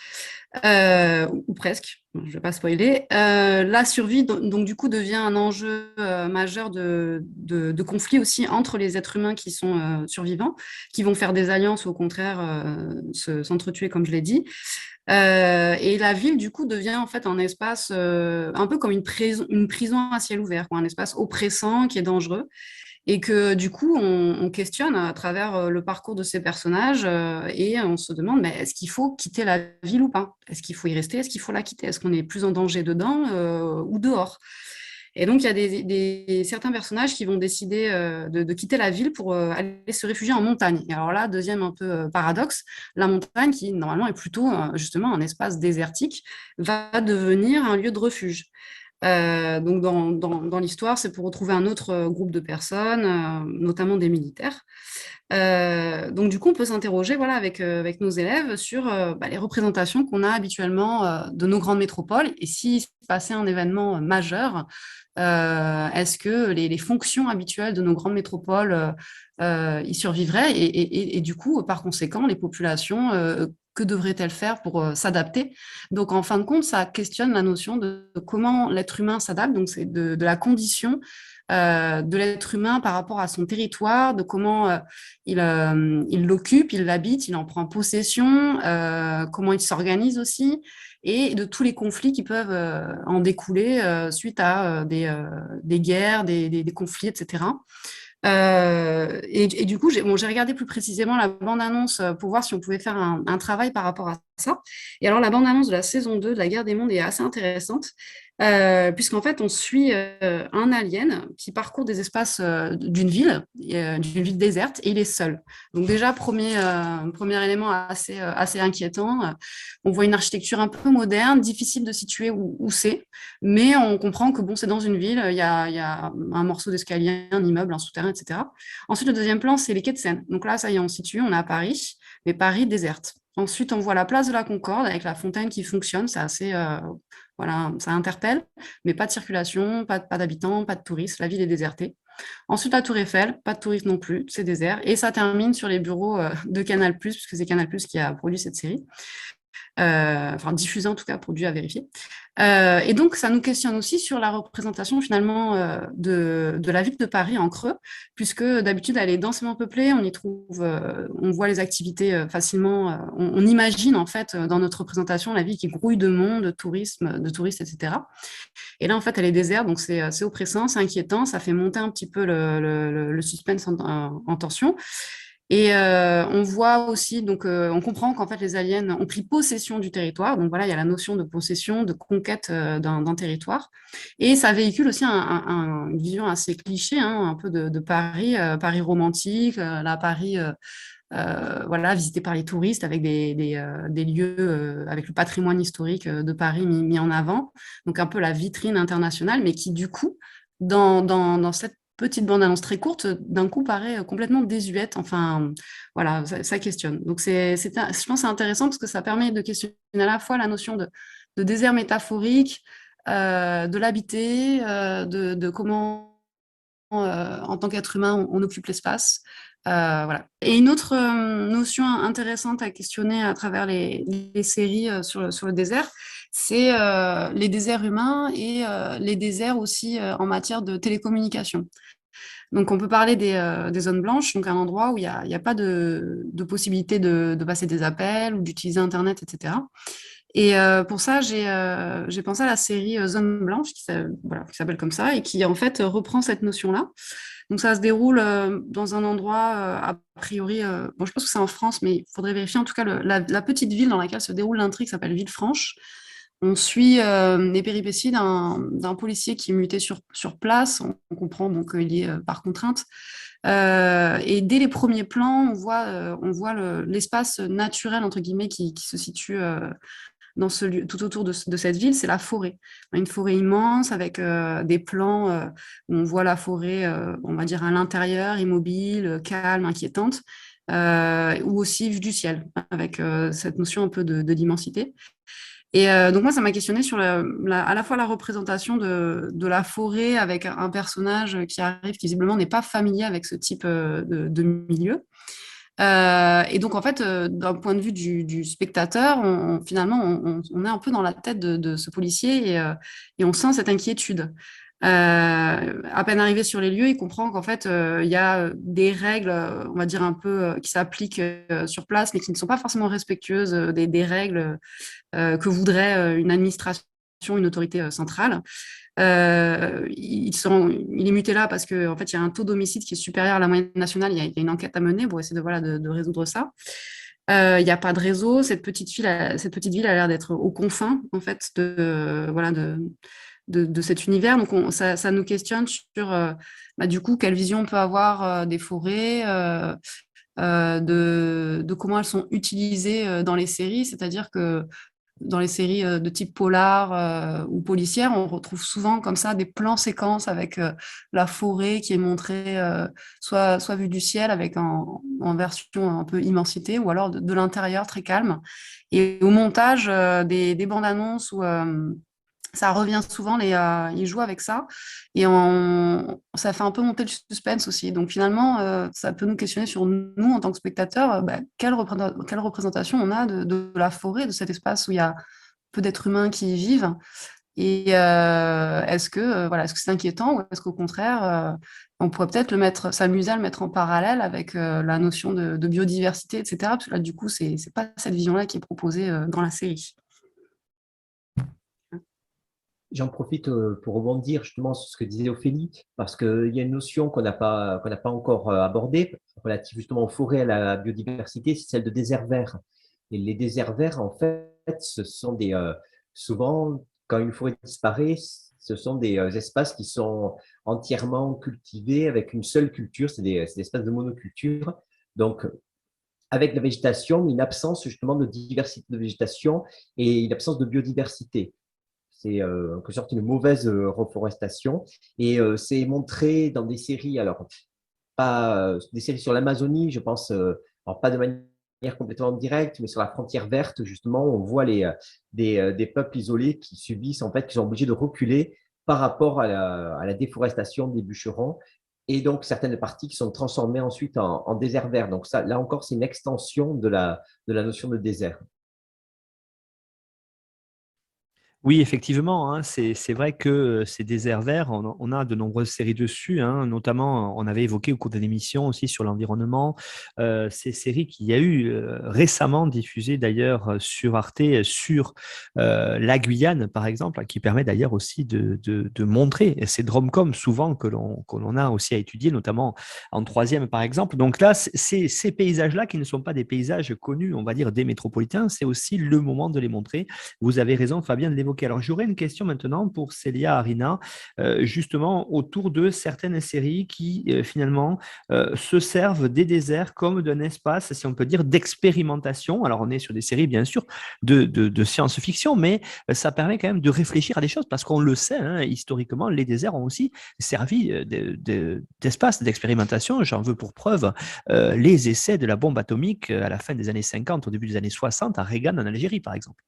ou presque, je ne vais pas spoiler. La survie, donc du coup, devient un enjeu majeur de conflit aussi entre les êtres humains qui sont survivants, qui vont faire des alliances, ou au contraire s'entretuer, comme je l'ai dit. Et la ville, du coup, devient en fait un espace un peu comme une prison à ciel ouvert, un espace oppressant qui est dangereux. Et que du coup, on questionne à travers le parcours de ces personnages et on se demande, mais est-ce qu'il faut quitter la ville ou pas? Est-ce qu'il faut y rester? Est-ce qu'il faut la quitter? Est-ce qu'on est plus en danger dedans ou dehors? Et donc, il y a certains personnages qui vont décider de quitter la ville pour aller se réfugier en montagne. Et alors là, deuxième un peu paradoxe, la montagne, qui normalement est plutôt justement un espace désertique, va devenir un lieu de refuge. Donc, dans l'histoire, c'est pour retrouver un autre groupe de personnes, notamment des militaires. Donc, du coup, on peut s'interroger voilà, avec nos élèves sur les représentations qu'on a habituellement de nos grandes métropoles. Et s'il se passait un événement majeur, est-ce que les fonctions habituelles de nos grandes métropoles y survivraient et du coup, par conséquent, les populations, que devraient-elles faire pour s'adapter? Donc, en fin de compte, ça questionne la notion de comment l'être humain s'adapte. Donc, c'est de la condition de l'être humain par rapport à son territoire, de comment il l'occupe, il l'habite, il en prend possession, comment il s'organise aussi, et de tous les conflits qui peuvent en découler suite à des guerres, des conflits, etc. Et du coup, j'ai regardé plus précisément la bande-annonce pour voir si on pouvait faire un travail par rapport à ça. Et alors, la bande-annonce de la saison 2 de la Guerre des Mondes est assez intéressante, puisqu'en fait, on suit un alien qui parcourt des espaces d'une ville déserte, et il est seul. Donc déjà, premier élément assez inquiétant. On voit une architecture un peu moderne, difficile de situer où c'est, mais on comprend que bon, c'est dans une ville, il y a un morceau d'escalier, un immeuble, un souterrain, etc. Ensuite, le deuxième plan, c'est les quais de Seine. Donc là, ça y est, on se situe, on est à Paris, mais Paris déserte. Ensuite, on voit la place de la Concorde avec la fontaine qui fonctionne. C'est assez, voilà, ça interpelle, mais pas de circulation, pas d'habitants, pas de touristes. La ville est désertée. Ensuite, la Tour Eiffel, pas de touristes non plus, c'est désert. Et ça termine sur les bureaux de Canal+, puisque c'est Canal+ qui a produit cette série. Enfin diffusé en tout cas, produit à vérifier. Et donc, ça nous questionne aussi sur la représentation finalement de la ville de Paris en creux, puisque d'habitude, elle est densément peuplée, on y trouve, on voit les activités facilement, on imagine en fait dans notre représentation la ville qui grouille de monde, de touristes, etc. Et là, en fait, elle est déserte, donc c'est oppressant, c'est inquiétant, ça fait monter un petit peu le suspense en tension. Et on voit aussi, donc on comprend qu'en fait les aliens ont pris possession du territoire. Donc voilà, il y a la notion de possession, de conquête d'un territoire. Et ça véhicule aussi une vision assez cliché, hein, un peu de Paris, Paris romantique, la Paris voilà, visité par les touristes avec des lieux, avec le patrimoine historique de Paris mis en avant. Donc un peu la vitrine internationale, mais qui du coup, dans cette petite bande-annonce très courte, d'un coup paraît complètement désuète. Enfin, voilà, ça questionne. Donc, je pense que c'est intéressant parce que ça permet de questionner à la fois la notion de désert métaphorique, de l'habiter, de comment, en tant qu'être humain, on occupe l'espace. Voilà. Et une autre notion intéressante à questionner à travers les séries sur le désert, c'est les déserts humains et les déserts aussi en matière de télécommunication. Donc, on peut parler des zones blanches, donc un endroit où il n'y a pas de possibilité de passer des appels ou d'utiliser Internet, etc. Et pour ça, j'ai pensé à la série Zone Blanche, voilà, qui s'appelle comme ça, et qui en fait reprend cette notion-là. Donc ça se déroule dans un endroit, a priori, bon, je pense que c'est en France, mais il faudrait vérifier. En tout cas, la petite ville dans laquelle se déroule l'intrigue s'appelle Villefranche. On suit les péripéties d'un policier qui est muté sur place. On comprend donc qu'il est par contrainte. Et dès les premiers plans, on voit l'espace naturel, entre guillemets, qui se situe dans ce lieu, tout autour de cette ville, c'est la forêt. Une forêt immense avec des plans où on voit la forêt, on va dire à l'intérieur, immobile, calme, inquiétante, ou aussi vue du ciel, avec cette notion un peu d'immensité. Et donc moi, ça m'a questionné sur à la fois la représentation de la forêt avec un personnage qui arrive, qui visiblement n'est pas familier avec ce type de milieu. Et donc, en fait, d'un point de vue du spectateur, finalement, on est un peu dans la tête de ce policier et on sent cette inquiétude. À peine arrivé sur les lieux, il comprend qu'en fait, il y a des règles, on va dire un peu, qui s'appliquent sur place, mais qui ne sont pas forcément respectueuses des règles que voudrait une administration, une autorité centrale. Il est muté là parce qu'en fait, il y a un taux d'homicide qui est supérieur à la moyenne nationale. Il y a une enquête à mener pour essayer de résoudre ça. Il n'y a pas de réseau. Cette petite ville a l'air d'être aux confins en fait, de cet univers. Donc, ça nous questionne sur du coup, quelle vision on peut avoir des forêts, de comment elles sont utilisées dans les séries. C'est-à-dire que dans les séries de type polar ou policière, on retrouve souvent comme ça des plans séquences avec la forêt qui est montrée soit vue du ciel avec en version un peu immensité, ou alors de l'intérieur très calme. Et au montage des bandes annonces où ça revient souvent, ils jouent avec ça, et ça fait un peu monter le suspense aussi. Donc finalement, ça peut nous questionner sur nous en tant que spectateurs, quelle représentation on a de la forêt, de cet espace où il y a peu d'êtres humains qui y vivent, et est-ce que c'est inquiétant, ou est-ce qu'au contraire, on pourrait peut-être s'amuser à le mettre en parallèle avec la notion de biodiversité, etc. Parce que là, du coup, c'est pas cette vision-là qui est proposée dans la série. J'en profite pour rebondir justement sur ce que disait Ophélie, parce qu'il y a une notion qu'on n'a pas encore abordée, relative justement aux forêts, à la biodiversité, c'est celle de déserts verts. Et les déserts verts, en fait, ce sont souvent, quand une forêt disparaît, ce sont des espaces qui sont entièrement cultivés avec une seule culture, c'est des espaces de monoculture. Donc, avec la végétation, une absence justement de diversité de végétation et une absence de biodiversité. C'est en quelque sorte une mauvaise reforestation. Et c'est montré dans des séries, alors pas des séries sur l'Amazonie, je pense, alors pas de manière complètement directe, mais sur la frontière verte, justement, on voit des peuples isolés qui subissent, en fait, qui sont obligés de reculer par rapport à la déforestation des bûcherons. Et donc, certaines parties qui sont transformées ensuite en désert vert. Donc, ça, là encore, c'est une extension de la notion de désert. Oui, effectivement, hein, c'est vrai que ces déserts verts, on a de nombreuses séries dessus, hein, notamment, on avait évoqué au cours de l'émission aussi sur l'environnement, ces séries qu'il y a eu récemment diffusées d'ailleurs sur Arte, sur la Guyane, par exemple, qui permet d'ailleurs aussi de montrer ces rom-coms souvent que l'on a aussi à étudier, notamment en troisième, par exemple. Donc là, ces paysages-là, qui ne sont pas des paysages connus, on va dire, des métropolitains, c'est aussi le moment de les montrer. Vous avez raison, Fabien, de l'évoquer. Alors, j'aurais une question maintenant pour Célia Arina, justement autour de certaines séries qui, finalement, se servent des déserts comme d'un espace, si on peut dire, d'expérimentation. Alors, on est sur des séries, bien sûr, de science-fiction, mais ça permet quand même de réfléchir à des choses, parce qu'on le sait, hein, historiquement, les déserts ont aussi servi d'espace d'expérimentation. J'en veux pour preuve les essais de la bombe atomique à la fin des années 50, au début des années 60, à Reagan, en Algérie, par exemple.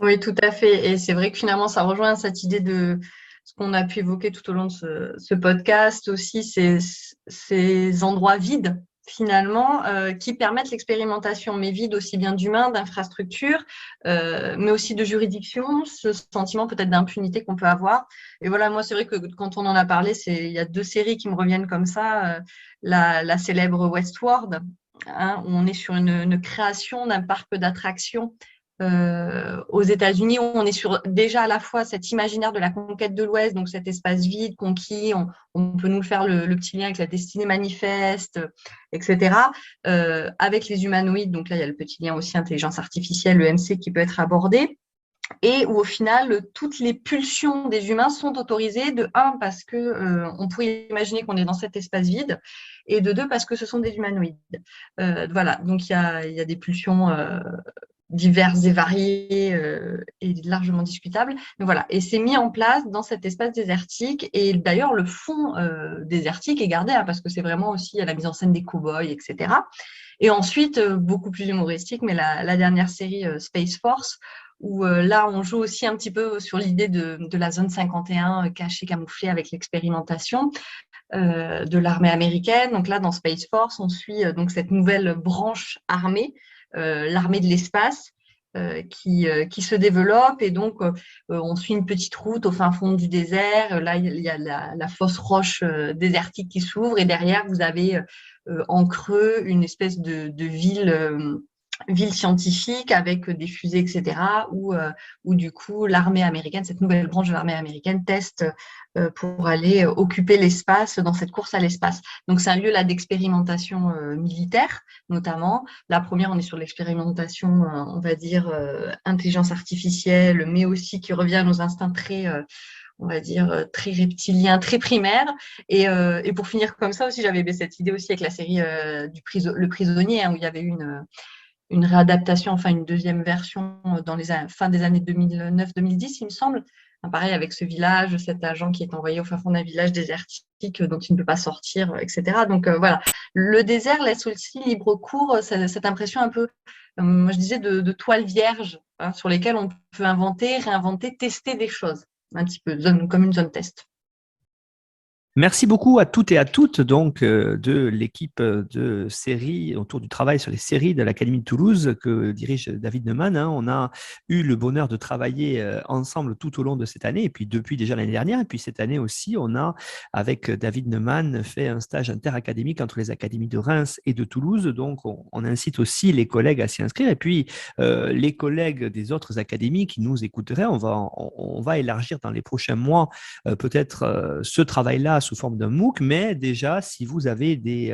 Oui, tout à fait. Et c'est vrai que finalement, ça rejoint cette idée de ce qu'on a pu évoquer tout au long de ce podcast aussi, ces endroits vides, finalement, qui permettent l'expérimentation, mais vides aussi bien d'humains, d'infrastructures, mais aussi de juridiction, ce sentiment peut-être d'impunité qu'on peut avoir. Et voilà, moi, c'est vrai que quand on en a parlé, il y a deux séries qui me reviennent comme ça. La célèbre Westworld, hein, où on est sur une création d'un parc d'attractions aux États-Unis, où on est sur déjà à la fois cet imaginaire de la conquête de l'Ouest, donc cet espace vide conquis, on peut nous faire le petit lien avec la destinée manifeste, etc., avec les humanoïdes, donc là il y a le petit lien aussi intelligence artificielle, le MC, qui peut être abordé, et où au final toutes les pulsions des humains sont autorisées, de un parce que on pourrait imaginer qu'on est dans cet espace vide, et de deux parce que ce sont des humanoïdes. Voilà, donc il y a des pulsions diverses et variées et largement discutables. Mais voilà, et c'est mis en place dans cet espace désertique. Et d'ailleurs, le fond désertique est gardé, hein, parce que c'est vraiment aussi la mise en scène des cow-boys, etc. Et ensuite, beaucoup plus humoristique, mais la dernière série Space Force, où là, on joue aussi un petit peu sur l'idée de la zone 51 cachée, camouflée avec l'expérimentation de l'armée américaine. Donc là, dans Space Force, on suit donc cette nouvelle branche armée, l'armée de l'espace, qui se développe, et donc on suit une petite route au fin fond du désert. Là, il y a la fausse roche désertique qui s'ouvre, et derrière, vous avez en creux une espèce de ville scientifique avec des fusées, etc., où du coup l'armée américaine, cette nouvelle branche de l'armée américaine, teste pour aller occuper l'espace dans cette course à l'espace. Donc c'est un lieu là d'expérimentation militaire, notamment. La première, on est sur l'expérimentation, on va dire, intelligence artificielle, mais aussi qui revient à nos instincts très on va dire, très reptilien, très primaire. Et pour finir comme ça aussi, j'avais cette idée aussi avec la série Le Prisonnier, hein, où il y avait une réadaptation, enfin une deuxième version dans les fin des années 2009-2010, il me semble. Pareil avec ce village, cet agent qui est envoyé au fin fond d'un village désertique dont il ne peut pas sortir, etc. Donc voilà, le désert laisse aussi libre cours cette impression un peu, moi je disais, de toile vierge, hein, sur lesquelles on peut inventer, réinventer, tester des choses, un petit peu comme une zone test. Merci beaucoup à toutes et à toutes donc de l'équipe de séries autour du travail sur les séries de l'Académie de Toulouse que dirige David Neumann. On a eu le bonheur de travailler ensemble tout au long de cette année et puis depuis déjà l'année dernière et puis cette année aussi, on a avec David Neumann fait un stage interacadémique entre les académies de Reims et de Toulouse. Donc on incite aussi les collègues à s'y inscrire et puis les collègues des autres académies qui nous écouteraient, on va élargir dans les prochains mois peut-être ce travail-là sous forme d'un MOOC, mais déjà, si vous avez des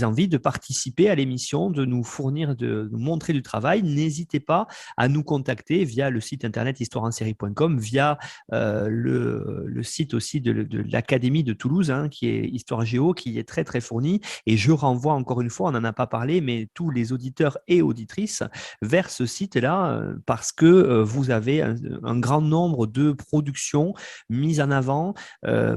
envies de participer à l'émission, de nous fournir, de nous montrer du travail, n'hésitez pas à nous contacter via le site internet histoireensérie.com, via le site aussi de l'Académie de Toulouse, qui est Histoire Géo, qui est très, très fourni. Et je renvoie encore une fois, on n'en a pas parlé, mais tous les auditeurs et auditrices vers ce site-là parce que vous avez un grand nombre de productions mises en avant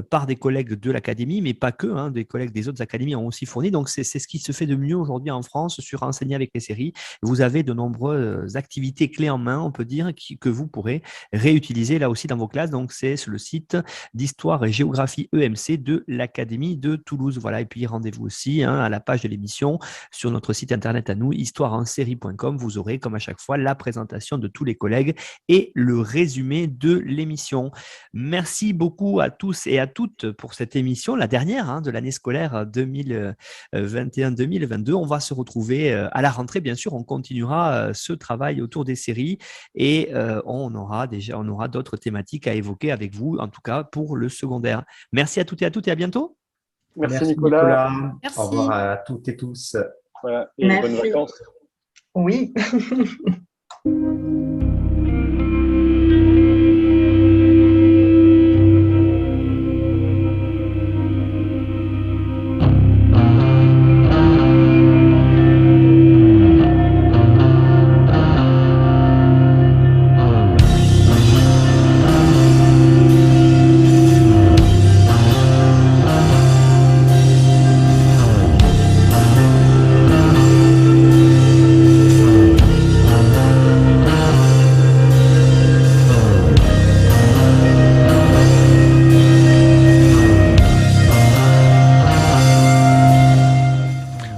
par des collègues de l'Académie, mais pas que, des collègues des autres académies ont aussi fourni. Donc, c'est ce qui se fait de mieux aujourd'hui en France sur Enseigner avec les séries. Vous avez de nombreuses activités clés en main, on peut dire, que vous pourrez réutiliser là aussi dans vos classes. Donc, c'est sur le site d'Histoire et Géographie EMC de l'Académie de Toulouse. Voilà. Et puis, rendez-vous aussi à la page de l'émission sur notre site internet à nous, histoireensérie.com. Vous aurez, comme à chaque fois, la présentation de tous les collègues et le résumé de l'émission. Merci beaucoup à tous et à toutes pour cette émission, la dernière de l'année scolaire 2021-2022. On va se retrouver à la rentrée, bien sûr. On continuera ce travail autour des séries et on aura d'autres thématiques à évoquer avec vous, en tout cas pour le secondaire. Merci à toutes et à toutes et à bientôt. Merci Nicolas. Merci. Au revoir à toutes et tous. Voilà, et bonnes vacances. Oui.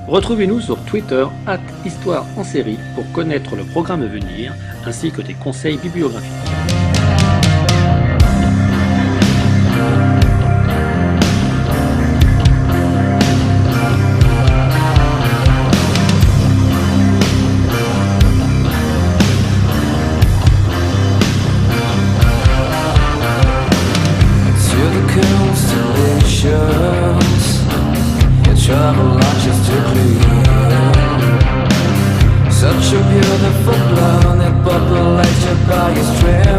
Retrouvez-nous sur Twitter @Histoire en série pour connaître le programme à venir ainsi que des conseils bibliographiques. Travel just to clean. Such a beautiful planet populated by a strange